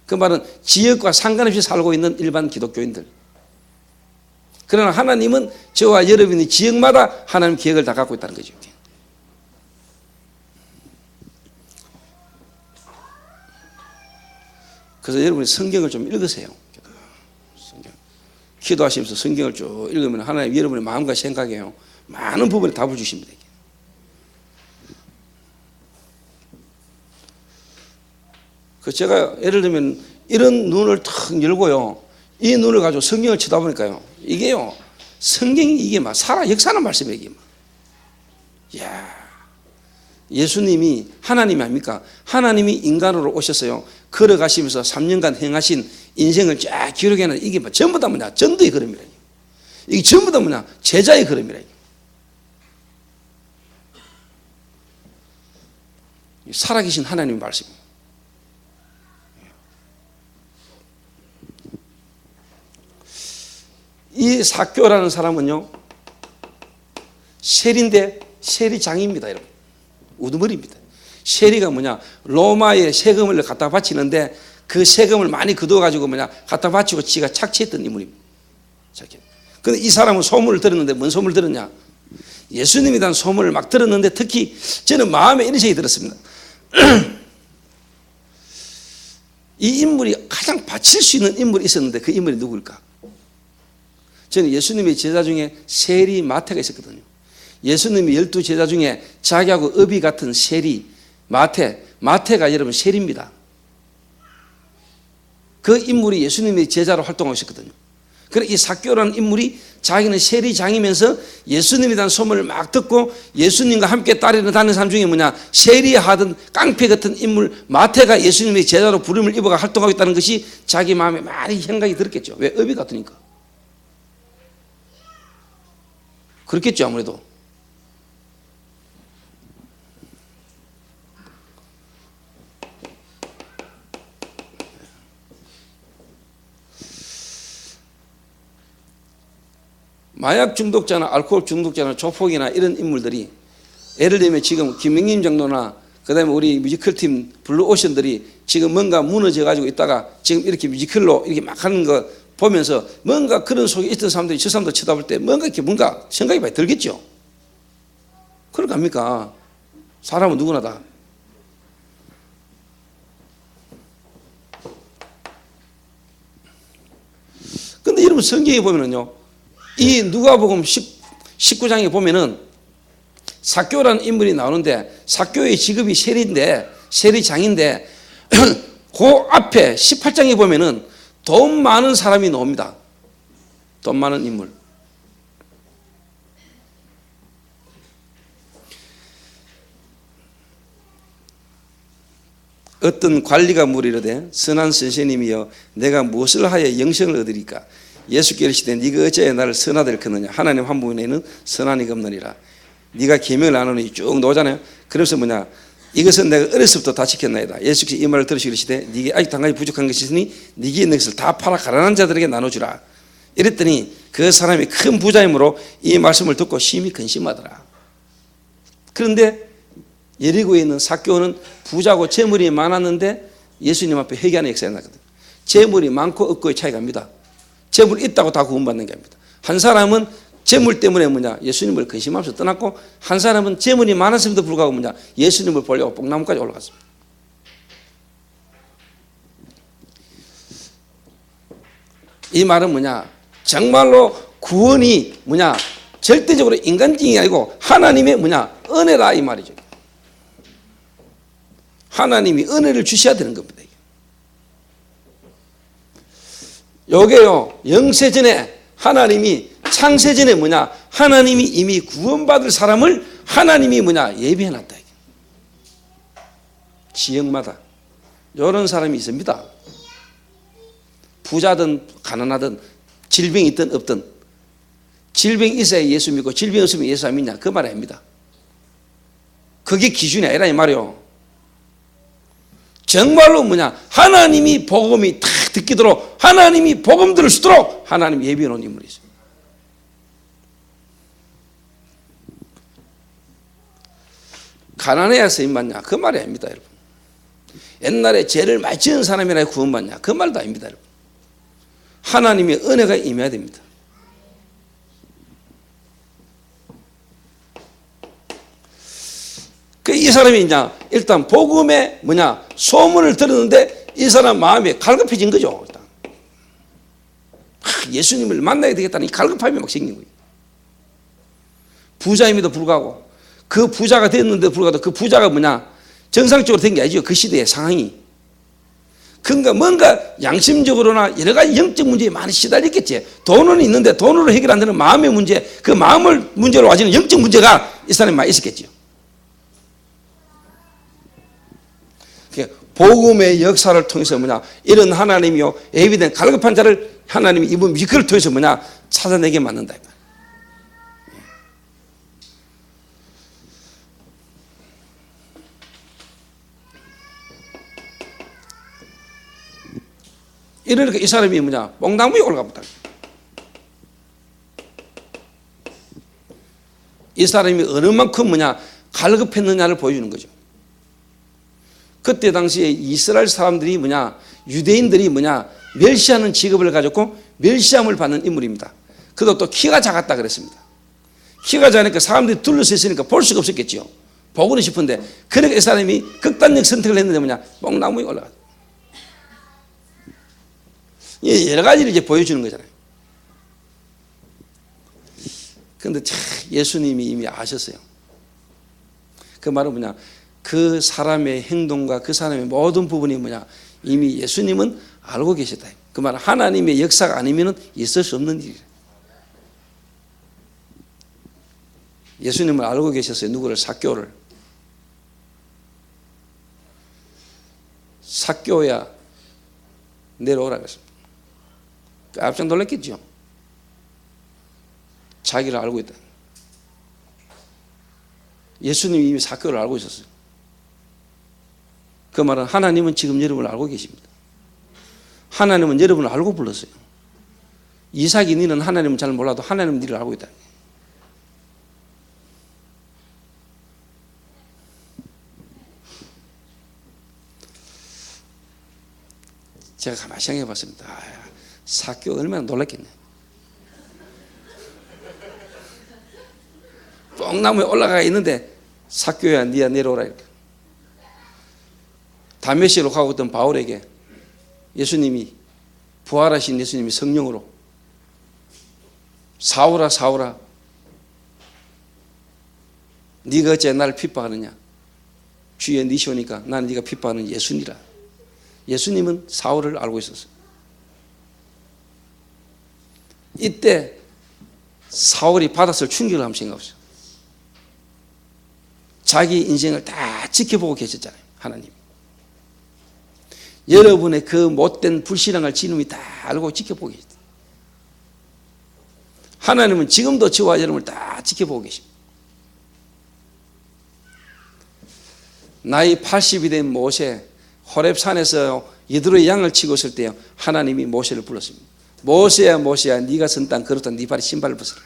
그 말은 지역과 상관없이 살고 있는 일반 기독교인들. 그러나 하나님은 저와 여러분이 지역마다 하나님 계획을 다 갖고 있다는 거죠. 그래서 여러분이 성경을 좀 읽으세요. 성경. 기도하시면서 성경을 쭉 읽으면 하나님 여러분의 마음과 생각에요, 많은 부분에 답을 주십니다. 그 제가 예를 들면 이런 눈을 탁 열고요, 이 눈을 가지고 성경을 쳐다보니까요, 이게요, 성경이 이게 막 살아 역사하는 말씀이에요. 이게 막. 이야, 예수님이 하나님이 아닙니까? 하나님이 인간으로 오셨어요. 걸어가시면서 3년간 행하신 인생을 쫙 기록해놓은 이게 뭐 전부 다 뭐냐? 전도의 걸음이라. 이게 전부 다 뭐냐? 제자의 걸음이라. 살아계신 하나님의 말씀입니다. 이 삭개오라는 사람은요, 세리인데 세리장입니다, 여러분. 우두머리입니다. 세리가 뭐냐? 로마에 세금을 갖다 바치는데 그 세금을 많이 거둬가지고 뭐냐? 갖다 바치고 지가 착취했던 인물입니다. 그런데 이 사람은 소문을 들었는데 뭔 소문을 들었냐? 예수님에 대한 소문을 막 들었는데 특히 저는 마음에 이런 생각이 들었습니다. 이 인물이 가장 바칠 수 있는 인물이 있었는데 그 인물이 누구일까? 저는 예수님의 제자 중에 세리 마태가 있었거든요. 예수님의 12제자 중에 자기하고 업이 같은 세리 마태가 여러분 세리입니다. 그 인물이 예수님의 제자로 활동하고 있었거든요. 그래서 이 삭개오라는 인물이 자기는 세리장이면서 예수님에 대한 소문을 막 듣고 예수님과 함께 따르는 다니는 사람 중에 뭐냐? 세리하던 깡패 같은 인물 마태가 예수님의 제자로 부름을 입어가 활동하고 있다는 것이 자기 마음에 많이 생각이 들었겠죠. 왜? 업이 같으니까. 그렇겠죠, 아무래도. 마약 중독자나 알코올 중독자나 조폭이나 이런 인물들이 예를 들면 지금 김명림 장로나 그다음에 우리 뮤지컬팀 블루오션들이 지금 뭔가 무너져 가지고 있다가 지금 이렇게 뮤지컬로 이렇게 막 하는 거 보면서 뭔가 그런 속에 있던 사람들이 저 사람들 쳐다볼 때 뭔가 이렇게 뭔가 생각이 많이 들겠죠. 그럴 거 아닙니까? 사람은 누구나 다. 근데 여러분 성경에 보면은요, 이 누가복음 19장에 보면은 삭개오라는 인물이 나오는데 삭개오의 직업이 세리인데 세리장인데 그 앞에 18장에 보면은 돈 많은 사람이 나옵니다. 돈 많은 인물. 어떤 관리가 물으려되 선한 선생님이여 내가 무엇을 하여 영생을 얻으리까? 예수께서 이르시되 네가 어찌하여 나를 선하다 일컫느냐? 하나님 한 분에는 선한 이가 없느니라. 네가 계명을 안 하니 쭉 나오잖아요. 그래서 뭐냐? 이것은 내가 어렸을 때부터 다 지켰나이다. 예수께서 이 말을 들으시고 이르시되 네게 아직 한 가지 부족한 것이 있으니 네게 있는 것을 다 팔아 가난한 자들에게 나눠주라. 이랬더니 그 사람이 큰 부자이므로 이 말씀을 듣고 심히 근심하더라. 그런데 여리고에 있는 삭개오는 부자고 재물이 많았는데 예수님 앞에 회개하는 역사가 나거든요. 재물이 많고 없고의 차이가 납니다. 재물이 있다고 다 구원받는 게 아닙니다. 한 사람은 재물 때문에 뭐냐? 예수님을 근심하면서 떠났고 한 사람은 재물이 많았음에도 불구하고 뭐냐? 예수님을 보려고 뽕나무까지 올라갔습니다. 이 말은 뭐냐? 정말로 구원이 뭐냐? 절대적으로 인간적이 아니고 하나님의 뭐냐? 은혜라 이 말이죠. 하나님이 은혜를 주셔야 되는 겁니다. 요게요, 영세전에 하나님이 창세전에 뭐냐? 하나님이 이미 구원받을 사람을 하나님이 뭐냐? 예비해놨다. 지역마다 이런 사람이 있습니다. 부자든 가난하든 질병이 있든 없든 질병이 있어야 예수 믿고 질병이 없으면 예수 안 믿냐? 그 말 아닙니다. 그게 기준이 아니라 이 말이요. 정말로 뭐냐? 하나님이 복음이 탁 듣기도록 하나님이 복음 들을 수 있도록 하나님이 예비해 놓은 인물이죠. 가난해야 구원받냐? 그 말이 아닙니다, 여러분. 옛날에 죄를 많이 지은 사람이라 구원받냐? 그 말도 아닙니다, 여러분. 하나님의 은혜가 임해야 됩니다. 이 사람이 이제 일단 복음의 소문을 들었는데 이 사람 마음이 갈급해진 거죠. 일단 예수님을 만나야 되겠다는 이 갈급함이 막 생긴 거예요. 부자임에도 불구하고 그 부자가 됐는데도 불구하고 그 부자가 정상적으로 된 게 아니죠. 그 시대의 상황이. 그러니까 뭔가 양심적으로나 여러 가지 영적 문제에 많이 시달렸겠지. 돈은 있는데 돈으로 해결 안 되는 마음의 문제, 그 마음을 문제로 가지는 영적 문제가 이 사람이 많이 있었겠죠. 복음의 역사를 통해서 이런 하나님이요 예비된 갈급한 자를 하나님이 이번 미크를 통해서 찾아내게 만든다. 이러니까 이 사람이 뽕나무에 올라가보다. 이 사람이 어느 만큼 갈급했느냐를 보여주는 거죠. 그때 당시에 이스라엘 사람들이 유대인들이 멸시하는 직업을 가졌고 멸시함을 받는 인물입니다. 그도 또 키가 작았다 그랬습니다. 키가 작으니까 사람들이 둘러서 있으니까 볼 수가 없었겠죠. 보고는 싶은데 그러니까 이 사람이 극단적 선택을 했는데 뽕나무에 올라갔다. 여러 가지를 이제 보여주는 거잖아요. 그런데 예수님이 이미 아셨어요. 그 말은 그 사람의 행동과 그 사람의 모든 부분이 이미 예수님은 알고 계셨다. 그 말은 하나님의 역사가 아니면 있을 수 없는 일이에요. 예수님을 알고 계셨어요. 누구를? 삭개오를. 삭개오야 내려오라 그랬습니다. 깜짝 놀랐겠죠. 자기를 알고 있다. 예수님이 이미 삭개오를 알고 있었어요. 그 말은 하나님은 지금 여러분을 알고 계십니다. 하나님은 여러분을 알고 불렀어요. 이삭이 너는 하나님은 잘 몰라도 하나님은 너를 알고 있다. 제가 가만히 생각해 봤습니다. 삭개오 얼마나 놀랐겠네. 뽕나무에 올라가 있는데 삭개오야 네가 내려오라 이렇게. 다메섹으로 가고 있던 바울에게 예수님이 부활하신 예수님이 성령으로 사울아 사울아 네가 어째 나를 핍박하느냐. 주의 니시 오니까 나는 네가 핍박하는 예수니라. 예수님은 사울을 알고 있었어요. 이때 사울이 받았을 충격을 한번 생각해보세요. 자기 인생을 다 지켜보고 계셨잖아요. 하나님. 여러분의 그 못된 불신앙을 지놈이 다 알고 지켜보고 계십니다. 하나님은 지금도 저와 여러분을 다 지켜보고 계십니다. 나이 80이 된 모세, 호렙산에서 여드로의 양을 치고 있을 때 하나님이 모세를 불렀습니다. 모세야 모세야 네가 선 땅 걸었다 네 발에 신발을 벗어라.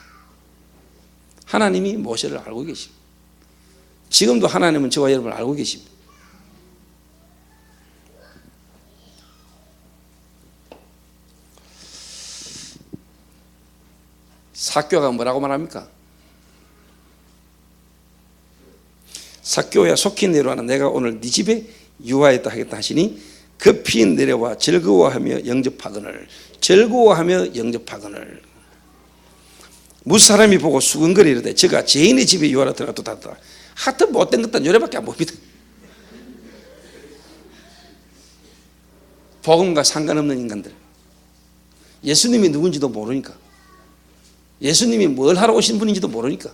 하나님이 모세를 알고 계십니다. 지금도 하나님은 저와 여러분을 알고 계십니다. 삭개오가 뭐라고 말합니까? 삭개오야 속히 내려와라. 내가 오늘 네 집에 유하였다 하겠다 하시니 급히 내려와 즐거워하며 영접하거늘. 즐거워하며 영접하거늘. 무사람이 보고 수근거리르되 저가 죄인의 집에 유하라 들어가도 닫더라. 하여튼 못된 것도 요래밖에 안 봅니다. 복음과 상관없는 인간들. 예수님이 누군지도 모르니까. 예수님이 뭘 하러 오신 분인지도 모르니까.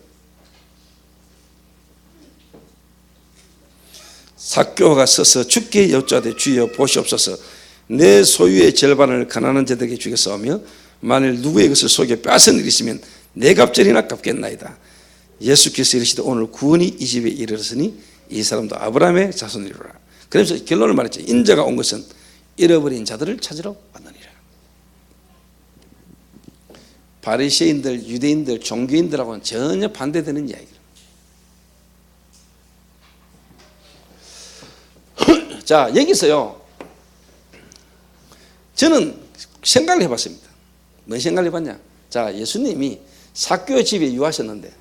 삭개오가 서서 주께 여짜되 주여 보시옵소서. 내 소유의 절반을 가난한 자들에게 주겠사오며 만일 누구의 것을 속여 빼앗은 일이 있으면 내 갑절이나 갚겠나이다. 예수께서 이르시되 오늘 구원이 이 집에 이르렀으니 이 사람도 아브라함의 자손이로라. 그래서 결론을 말했죠. 인자가 온 것은 잃어버린 자들을 찾으러 왔느니라. 바리새인들, 유대인들, 종교인들하고는 전혀 반대되는 이야기예요. 자, 여기서요, 저는 생각을 해봤습니다. 뭔 생각을 해봤냐? 자, 예수님이 삭개오 집에 유하셨는데,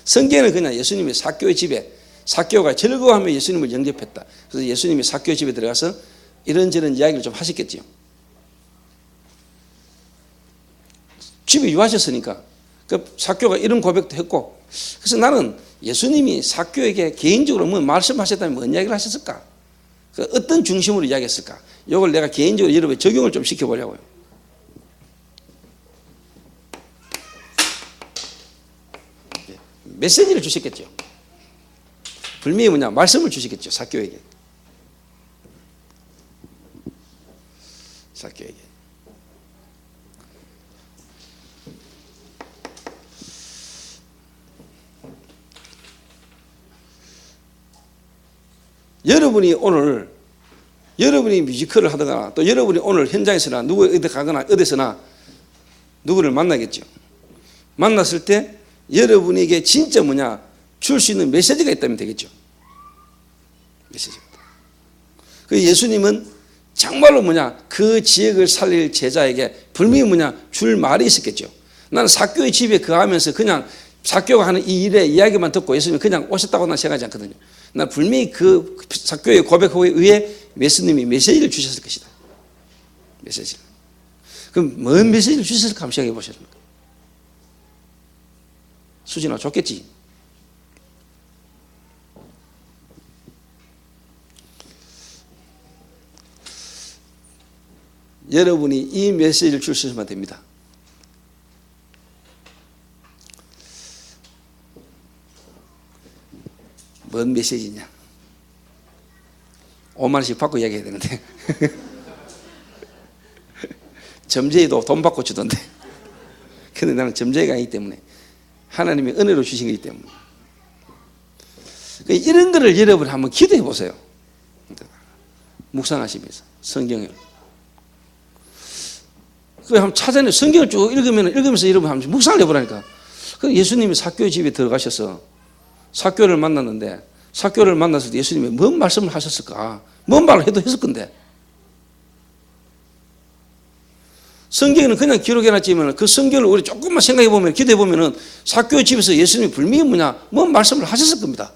성경에는 그냥 예수님이 삭개오 집에, 삭개오가 즐거워하며 예수님을 영접했다. 그래서 예수님이 삭개오 집에 들어가서 이런저런 이야기를 좀 하셨겠죠. 집에 유하셨으니까 그 삭개오가 이런 고백도 했고, 그래서 나는 예수님이 삭개오에게 개인적으로 뭐 말씀하셨다면 뭔 이야기를 하셨을까? 그 어떤 중심으로 이야기했을까? 이걸 내가 개인적으로 여러분에 적용을 좀 시켜보려고요. 메시지를 주셨겠죠. 분명히 뭐냐? 말씀을 주시겠죠. 삭개오에게. 삭개오에게. 여러분이 오늘, 여러분이 뮤지컬을 하다가 또 여러분이 오늘 현장에서나 누구 어디 가거나 어디서나 누구를 만나겠죠. 만났을 때 여러분에게 진짜 뭐냐? 줄 수 있는 메시지가 있다면 되겠죠. 메시지가. 그 예수님은 정말로 뭐냐? 그 지역을 살릴 제자에게 분명히 뭐냐? 줄 말이 있었겠죠. 나는 삭개오의 집에 거하면서 그냥 삭개오가 하는 이 일의 이야기만 듣고 예수님이 그냥 오셨다고 난 생각하지 않거든요. 나 분명히 그 삭개오의 고백에 의해 예수님이 메시지를 주셨을 것이다. 메시지를. 그럼 뭔 메시지를 주셨을까 한번 생각해 보셨습니까? 수진아 좋겠지? 여러분이 이 메시지를 주시면 됩니다. 뭔 메시지냐? 5만 원씩 받고 이야기해야 되는데 점쟁이도 돈 받고 주던데 근데 나는 점쟁이가 아니기 때문에 하나님이 은혜로 주신 거기 때문에 이런 거를 여러분 한번 기도해 보세요. 묵상하시면서 성경을 한번 찾아내. 성경을 쭉 읽으면서 여러분 한번 묵상을 해보라니까. 예수님이 삭개오 집에 들어가셔서 삭개오를 만났는데, 삭개오를 만났을 때 예수님이 뭔 말씀을 하셨을까? 뭔 말을 해도 했을 건데. 성경에는 그냥 기록해놨지만 그 성경을 우리 조금만 생각해보면, 기도해보면 삭개오 집에서 예수님이 분명히 뭐냐? 뭔 말씀을 하셨을 겁니다.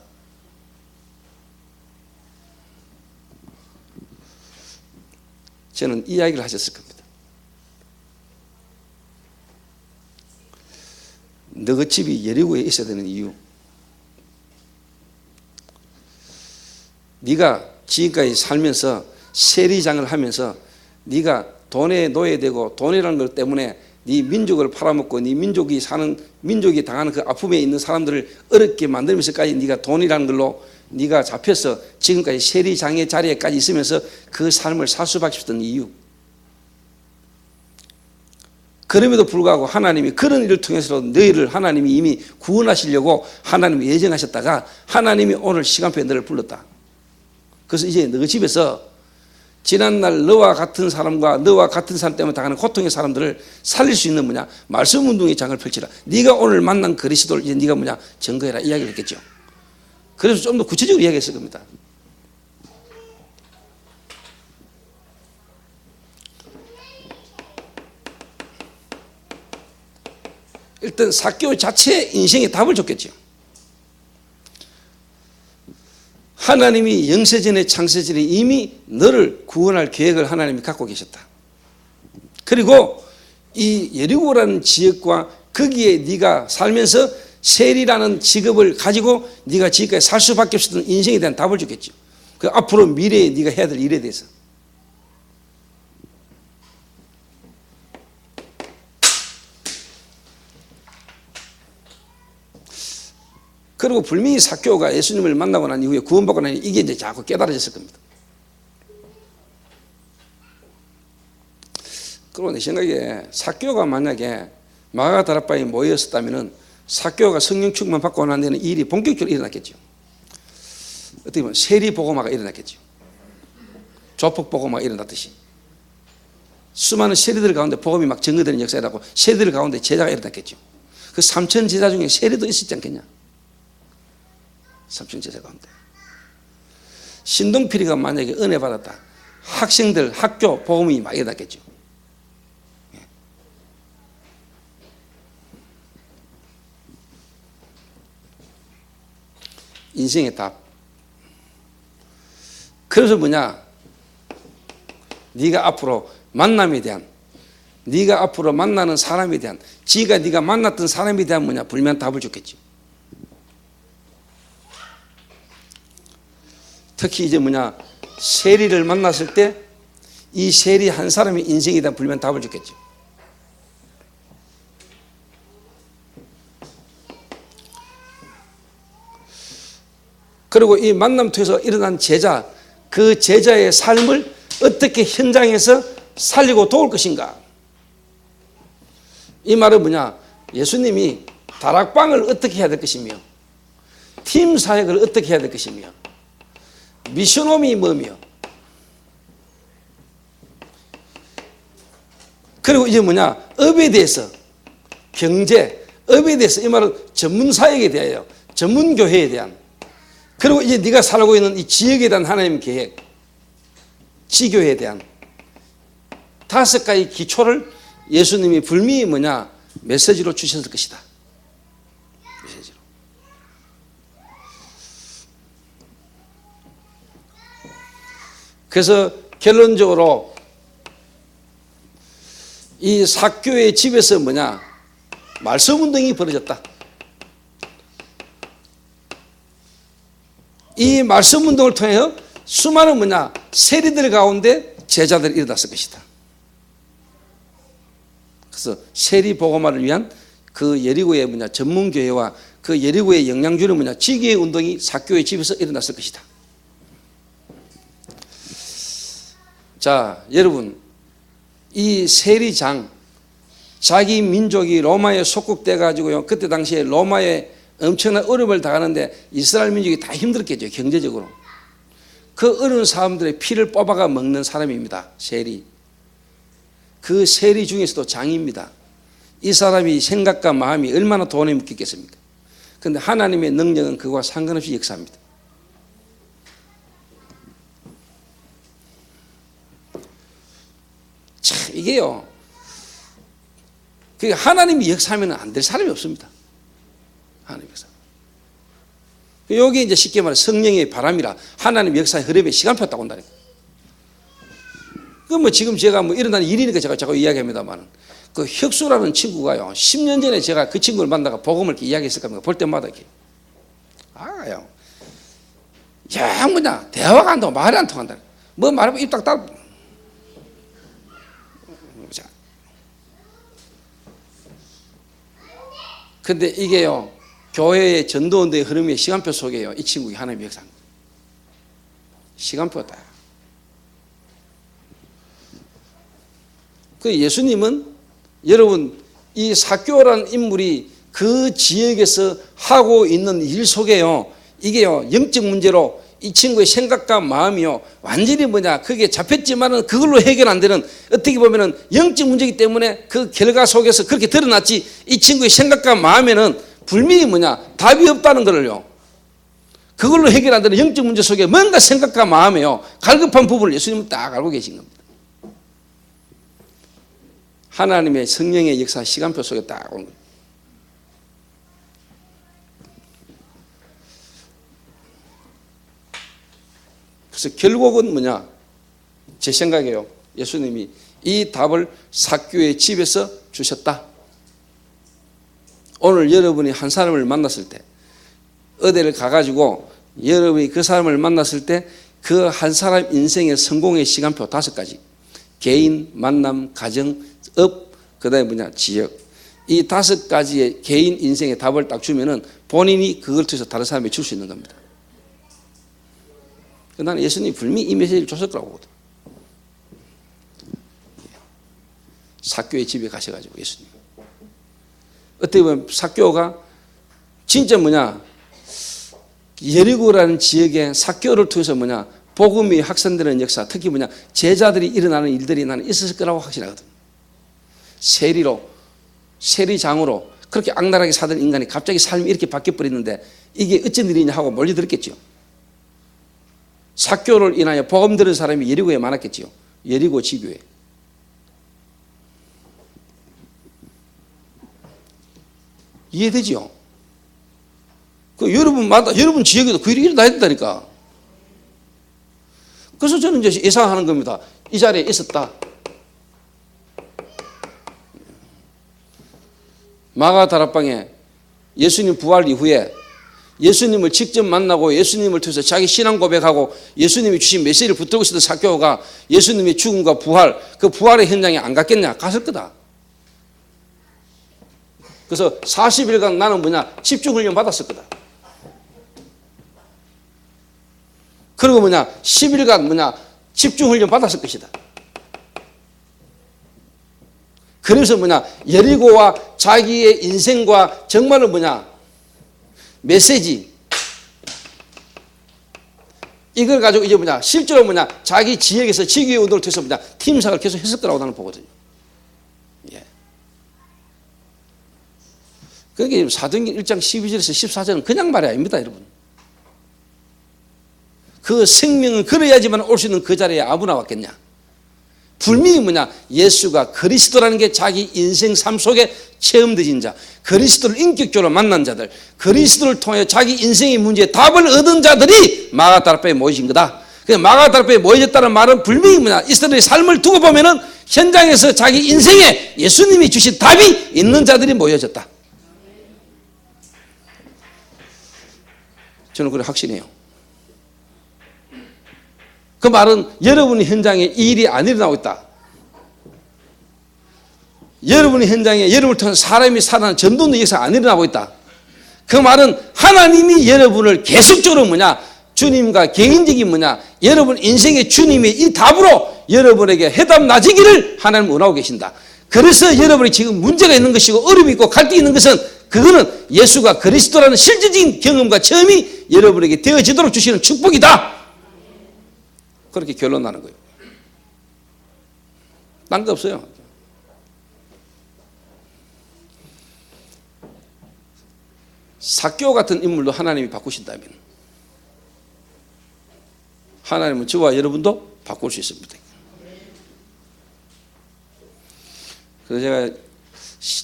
저는 이 이야기를 하셨을 겁니다. 너희 집이 여리고에 있어야 되는 이유, 네가 지금까지 살면서 세리장을 하면서 네가 돈에 노예되고 돈이라는 것 때문에 네 민족을 팔아먹고 네 민족이 당하는 그 아픔에 있는 사람들을 어렵게 만들면서까지 네가 돈이라는 걸로 네가 잡혀서 지금까지 세리장의 자리에까지 있으면서 그 삶을 살 수밖에 없었던 이유, 그럼에도 불구하고 하나님이 그런 일을 통해서도 너희를 하나님이 이미 구원하시려고 하나님이 예정하셨다가 하나님이 오늘 시간표에 너를 불렀다. 그래서 이제 너 집에서 지난날 너와 같은 사람과 너와 같은 사람 때문에 당하는 고통의 사람들을 살릴 수 있는 뭐냐? 말씀 운동의 장을 펼치라. 네가 오늘 만난 그리스도를 이제 네가 뭐냐? 증거해라. 이야기를 했겠죠. 그래서 좀 더 구체적으로 이야기했을 겁니다. 일단 삭개오 자체의 인생에 답을 줬겠죠. 하나님이 영세전에 창세전에 이미 너를 구원할 계획을 하나님이 갖고 계셨다. 그리고 이 여리고라는 지역과 거기에 네가 살면서 세리라는 직업을 가지고 네가 지금까지 살 수밖에 없었던 인생에 대한 답을 줬겠죠. 그 앞으로 미래에 네가 해야 될 일에 대해서. 그리고 분명히 삭개오가 예수님을 만나고 난 이후에 구원받고 난 이후에 이게 이제 자꾸 깨달아졌을 겁니다. 그리고 내 생각에 삭개오가 만약에 마가다락방에 모였었다면 삭개오가 성령 충만 받고 난 데는 일이 본격적으로 일어났겠죠. 어떻게 보면 세리보고마가 일어났겠죠. 조폭보고마가 일어났듯이. 수많은 세리들 가운데 복음이 막 증거되는 역사라고 세리들 가운데 제자가 일어났겠죠. 그 3천 제자 중에 세리도 있었지 않겠냐. 3천 제자 가운데 신동필이가 만약에 은혜 받았다, 학생들 학교 복음이 막 일어났겠죠. 인생의 답. 그래서 뭐냐, 네가 앞으로 만남에 대한, 네가 앞으로 만나는 사람에 대한, 지가 네가 만났던 사람에 대한 뭐냐, 불면 답을 줬겠지. 특히 이제 뭐냐, 세리를 만났을 때 이 세리 한 사람의 인생에 대한 불면 답을 줬겠지. 그리고 이 만남 통해서 일어난 제자, 그 제자의 삶을 어떻게 현장에서 살리고 도울 것인가. 이 말은 뭐냐, 예수님이 다락방을 어떻게 해야 될 것이며, 팀 사역을 어떻게 해야 될 것이며, 미션홈이 뭐며, 그리고 이제 뭐냐, 업에 대해서, 경제, 업에 대해서, 이 말은 전문 사역에 대하여, 전문 교회에 대한, 그리고 이제 네가 살고 있는 이 지역에 대한 하나님 계획, 지교회에 대한 5가지 기초를 예수님이 불미히 뭐냐, 메시지로 주셨을 것이다. 메시지로. 그래서 결론적으로 이 삭교의 집에서 뭐냐, 말씀 운동이 벌어졌다. 이 말씀 운동을 통해 수많은 뭐냐, 세리들 가운데 제자들이 일어났을 것이다. 그래서 세리 복음화를 위한 그 예리고의 뭐냐, 전문교회와 그 예리고의 영향주는 뭐냐, 지교의 운동이 삭교의 집에서 일어났을 것이다. 자, 여러분, 이 세리장, 자기 민족이 로마에 속국돼 가지고요, 그때 당시에 로마에 엄청난 어려움을 당하는데 이스라엘 민족이 다 힘들었겠죠, 경제적으로. 그 어려운 사람들의 피를 뽑아가 먹는 사람입니다, 세리. 그 세리 중에서도 장입니다. 이 사람이 생각과 마음이 얼마나 돈에 묶였겠습니까? 그런데 하나님의 능력은 그와 상관없이 역사합니다. 참, 이게요, 하나님이 역사하면 안 될 사람이 없습니다. 하나님 역사. 여기 이제 쉽게 말해 성령의 바람이라 하나님 역사의 흐름에 시간표 딱 온다니까. 그 뭐 지금 제가 뭐 일어나는 일이니까 제가 자꾸 이야기합니다만, 그 혁수라는 친구가요, 10년 전에 제가 그 친구를 만나가 복음을 이렇게 이야기했을 겁니다. 볼 때마다 이렇게. 아요. 야, 뭐냐, 대화가 안 통하고 말이 안 통한다. 뭐 말하면 입 딱 딱. 근데 이게요, 교회의 전도운동의 흐름의 시간표 속에요, 이 친구가 하나님의 역사입니다. 시간표다. 그 예수님은 여러분, 이 삭교라는 인물이 그 지역에서 하고 있는 일 속에요, 이게요, 영적 문제로 이 친구의 생각과 마음이요, 완전히 뭐냐, 그게 잡혔지만은 그걸로 해결 안 되는, 어떻게 보면은 영적 문제이기 때문에 그 결과 속에서 그렇게 드러났지, 이 친구의 생각과 마음에는 분명히 뭐냐, 답이 없다는 거를요, 그걸로 해결 안 되는 영적 문제 속에 뭔가 생각과 마음에요, 갈급한 부분을 예수님은 딱 알고 계신 겁니다. 하나님의 성령의 역사 시간표 속에 딱 온 겁니다. 그래서 결국은 뭐냐, 제 생각에요, 예수님이 이 답을 삭교의 집에서 주셨다. 오늘 여러분이 한 사람을 만났을 때, 어디를 가가지고 여러분이 그 사람을 만났을 때 그 한 사람 인생의 성공의 시간표 5가지, 개인, 만남, 가정, 업, 그 다음에 뭐냐, 지역, 이 5가지의 개인 인생의 답을 딱 주면은 본인이 그걸 통해서 다른 사람에게 줄 수 있는 겁니다. 나는 예수님이 분명히 이 메시지를 줬을 거라고 보거든. 삭교의 집에 가셔가지고 예수님, 어떻게 보면 삭교가 진짜 뭐냐, 예리고라는 지역에 삭교를 통해서 뭐냐, 복음이 확산되는 역사, 특히 뭐냐 제자들이 일어나는 일들이 나는 있었을 거라고 확신하거든. 세리장으로 그렇게 악랄하게 사던 인간이 갑자기 삶이 이렇게 바뀌어버렸는데 이게 어쩐 일이냐 하고 몰려들었겠죠. 삭교를 인하여 복음 들은 사람이 여리고에 많았겠죠. 여리고 지교에. 이해되죠? 여러분마다 여러분 지역에도 그 일이 일어나야 된다니까. 그래서 저는 이제 예상하는 겁니다. 이 자리에 있었다. 마가다락방에 예수님 부활 이후에 예수님을 직접 만나고 예수님을 통해서 자기 신앙 고백하고 예수님이 주신 메시지를 붙들고 있었던 삭개오가 예수님의 죽음과 부활, 그 부활의 현장에 안 갔겠냐? 갔을 거다. 그래서 40일간 나는 뭐냐? 집중훈련 받았을 거다. 그리고 뭐냐? 10일간 뭐냐? 집중훈련 받았을 것이다. 그래서 뭐냐? 여리고와 자기의 인생과 정말로 뭐냐? 메시지. 이걸 가지고 이제 뭐냐? 실제로 뭐냐? 자기 지역에서 지교의 운동을 통해서 뭐냐? 팀사를 계속 했을 거라고 나는 보거든요. 예. 그러니까 사도행전 1장 12절에서 14절은 그냥 말이 아닙니다, 여러분. 그 생명은 걸어야지만 올 수 있는 그 자리에 아무나 왔겠냐? 분명히 뭐냐? 예수가 그리스도라는 게 자기 인생 삶 속에 체험되진 자, 그리스도를 인격적으로 만난 자들, 그리스도를 통해 자기 인생의 문제에 답을 얻은 자들이 마가다락방에 모이신 거다. 마가다락방에 모여졌다는 말은 분명히 뭐냐? 이스라엘의 삶을 두고 보면은 현장에서 자기 인생에 예수님이 주신 답이 있는 자들이 모여졌다. 저는 그걸 확신해요. 그 말은 여러분의 현장에 이 일이 안 일어나고 있다. 여러분의 현장에 여러분을 통해 사람이 살아나는 전도의 역사가 안 일어나고 있다. 그 말은 하나님이 여러분을 계속적으로 뭐냐? 주님과 개인적인 뭐냐? 여러분 인생의 주님의 이 답으로 여러분에게 해답 나지기를 하나님 원하고 계신다. 그래서 여러분이 지금 문제가 있는 것이고 어려움이 있고 갈등이 있는 것은 그거는 예수가 그리스도라는 실질적인 경험과 체험이 여러분에게 되어지도록 주시는 축복이다. 그렇게 결론 나는 거예요. 딴 거 없어요. 삭개오 같은 인물도 하나님이 바꾸신다면 하나님은 저와 여러분도 바꿀 수 있습니다. 그래서 제가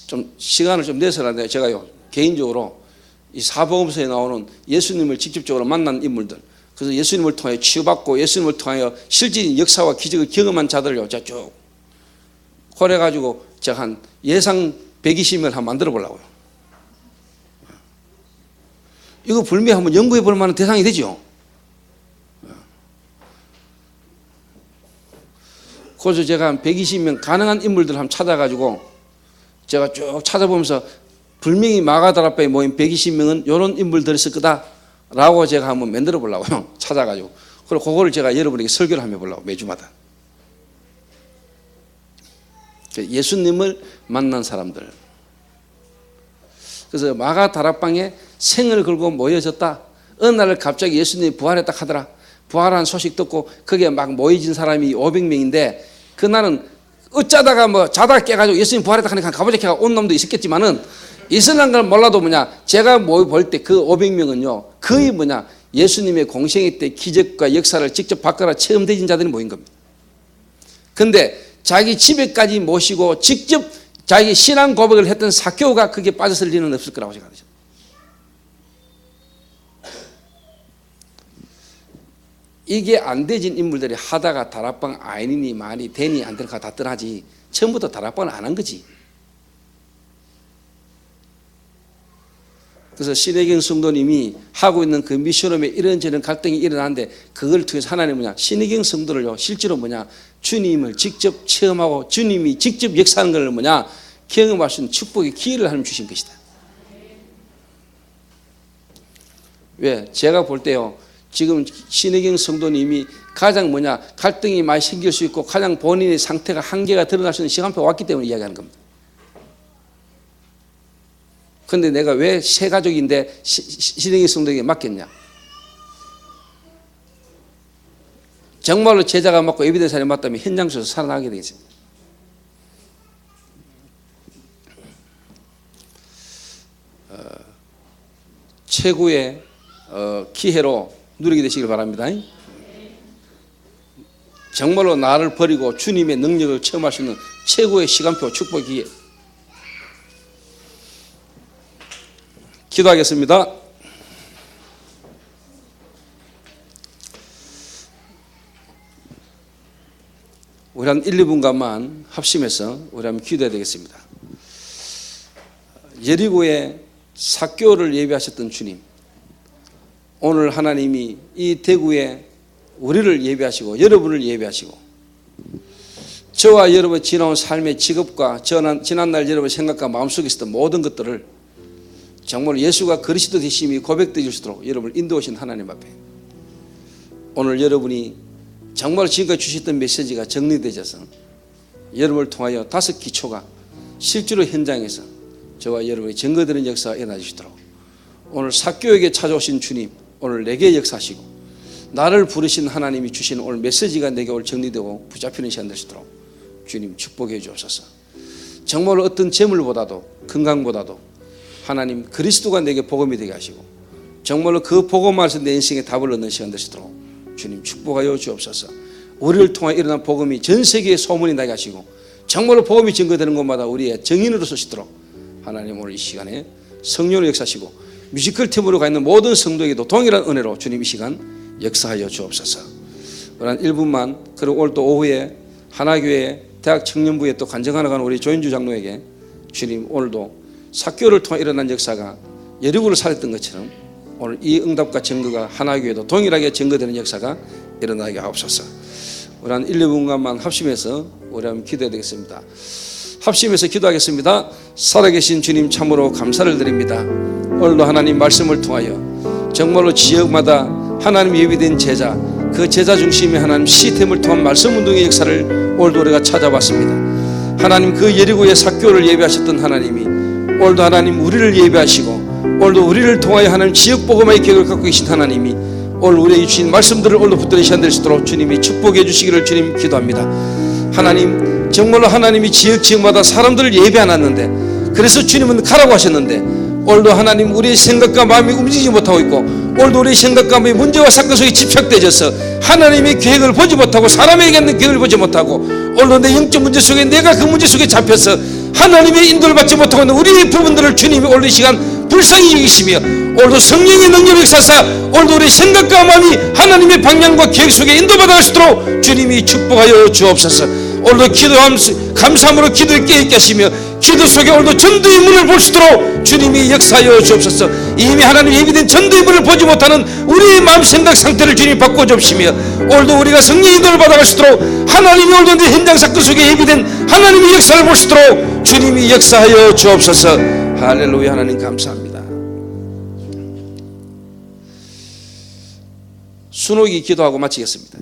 좀 시간을 좀 내서라도 제가요 개인적으로 이 사복음서에 나오는 예수님을 직접적으로 만난 인물들, 그래서 예수님을 통해 치유받고 예수님을 통하여 실질적인 역사와 기적을 경험한 자들을 제가 쭉 그래가지고 제가 한 예상 120명을 한번 만들어 보려고요. 이거 분명히 한번 연구해 볼 만한 대상이 되죠. 그래서 제가 한 120명 가능한 인물들을 한번 찾아가지고 제가 쭉 찾아보면서 분명히 마가다락방에 모인 120명은 이런 인물들이었을 거다라고 제가 한번 만들어 보려고요. 찾아가지고. 그리고 그거를 제가 여러분에게 설교를 한번 해보려고 매주마다. 예수님을 만난 사람들. 그래서 마가다락방에 생을 걸고 모여졌다. 어느 날 갑자기 예수님이 부활했다 하더라. 부활한 소식 듣고 거기에 막 모여진 사람이 500명인데 그날은 어쩌다가 뭐 자다가 깨가지고 예수님 부활했다 하니까 가보자키가 온 놈도 있었겠지만은 있을란 걸 몰라도 뭐냐 제가 볼 때 그 500명은요 거의 뭐냐 예수님의 공생애 때 기적과 역사를 직접 바꿔라 체험되진 자들이 모인 겁니다. 근데 자기 집에까지 모시고 직접 자기 신앙 고백을 했던 삭개오가 그게 빠졌을 리는 없을 거라고 생각합니다. 이게 안 되진 인물들이 하다가 다락방 아니니 많이 되니 안 되니까 다 떠나지 처음부터 다락방을 안 한 거지. 그래서 신혜경 성도님이 하고 있는 그 미션홈에 이런저런 갈등이 일어나는데 그걸 통해서 하나님은 뭐냐 신혜경 성도를요 실제로 뭐냐 주님을 직접 체험하고 주님이 직접 역사하는 걸 뭐냐 경험할 수 있는 축복의 기회를 하나님 주신 것이다. 왜? 제가 볼 때요 지금 신혜경 성도님이 가장 뭐냐 갈등이 많이 생길 수 있고 가장 본인의 상태가 한계가 드러날 수 있는 시간표가 왔기 때문에 이야기하는 겁니다. 그런데 내가 왜 새 가족인데 신혜경 성도에게 맡겼냐? 정말로 제자가 맞고 예비된 사람이 맞다면 현장 속에서 살아나게 되겠습니다. 최고의 기회로 누리게 되시길 바랍니다. 정말로 나를 버리고 주님의 능력을 체험할 수 있는 최고의 시간표 축복 기회. 기도하겠습니다. 우리 한 1, 2분간만 합심해서 우리 한번 기도해야 되겠습니다. 예리고의 삭개오를 예비하셨던 주님, 오늘 하나님이 이 대구에 우리를 예비하시고 여러분을 예비하시고 저와 여러분 지나온 삶의 직업과 지난날 여러분의 생각과 마음속에 있었던 모든 것들을 정말 예수가 그리스도 되심이 고백되실 수 있도록 여러분을 인도하신 하나님 앞에 오늘 여러분이 정말 지금까지 주셨던 메시지가 정리되어서 여러분을 통하여 5 기초가 실제로 현장에서 저와 여러분이 증거되는 역사가 일어나 주시도록 오늘 삭개오에게 찾아오신 주님, 오늘 내게 역사하시고 나를 부르신 하나님이 주신 오늘 메시지가 내게 오늘 정리되고 붙잡히는 시간 되시도록 주님 축복해 주옵소서. 정말 어떤 재물보다도 건강보다도 하나님 그리스도가 내게 복음이 되게 하시고 정말로 그 복음 안에서 내 인생의 답을 얻는 시간 되시도록 주님 축복하여 주옵소서. 우리를 통해 일어난 복음이 전 세계에 소문이 나게 하시고 정말로 복음이 증거되는 곳마다 우리의 증인으로 서시도록 하나님 오늘 이 시간에 성령을 역사하시고 뮤지컬 팀으로 가 있는 모든 성도에게도 동일한 은혜로 주님 이 시간 역사하여 주옵소서. 한 1분만 그리고 오늘 또 오후에 하나교회 대학 청년부에 또 간증하러 가는 우리 조인주 장로에게 주님 오늘도 삭개오를 통해 일어난 역사가 여리고를 살렸던 것처럼 오늘 이 응답과 증거가 하나교회도 동일하게 증거되는 역사가 일어나게 하옵소서. 우리 한 1, 2분간만 합심해서 우리 한번 기도해야 되겠습니다. 합심해서 기도하겠습니다. 살아계신 주님 참으로 감사를 드립니다. 오늘도 하나님 말씀을 통하여 정말로 지역마다 하나님 예비된 제자, 그 제자 중심의 하나님 시스템을 통한 말씀 운동의 역사를 오늘도 우리가 찾아봤습니다. 하나님 그 예리고의 삭개오를 예비하셨던 하나님이 오늘도 하나님 우리를 예비하시고 오늘도 우리를 통하여 하나님 지역 복음의 계획을 갖고 계신 하나님이 오늘 우리에게 주신 말씀들을 오늘도 붙들는 시간 될 수 있도록 주님이 축복해 주시기를 주님 기도합니다. 하나님 정말로 하나님이 지역마다 사람들을 예비 안 하는데 그래서 주님은 가라고 하셨는데 오늘도 하나님 우리의 생각과 마음이 움직이지 못하고 있고 오늘도 우리의 생각과 마음이 문제와 사건 속에 집착되어서 하나님의 계획을 보지 못하고 사람에게 있는 계획을 보지 못하고 오늘도 내 영적 문제 속에 내가 그 문제 속에 잡혀서 하나님의 인도를 받지 못하고 있는 우리의 부분들을 주님이 오늘 이 시간 불쌍히 여기시며 오늘도 성령의 능력을 역사사 오늘도 우리의 생각과 마음이 하나님의 방향과 계획 속에 인도받아 수 있도록 주님이 축복하여 주옵소서. 오늘도 감사함으로 기도에 깨있게 하시며 기도 속에 오늘도 전도의 문을 볼 수 있도록 주님이 역사하여 주옵소서. 이미 하나님 예비된 전도의 문을 보지 못하는 우리의 마음 생각 상태를 주님이 바꿔주옵시며 오늘도 우리가 성령의 인도를 받아갈 수 있도록 하나님이 오늘도 내 현장 사건 속에 예비된 하나님의 역사를 볼 수 있도록 주님이 역사하여 주옵소서. 할렐루야. 하나님 감사합니다. 순옥이 기도하고 마치겠습니다.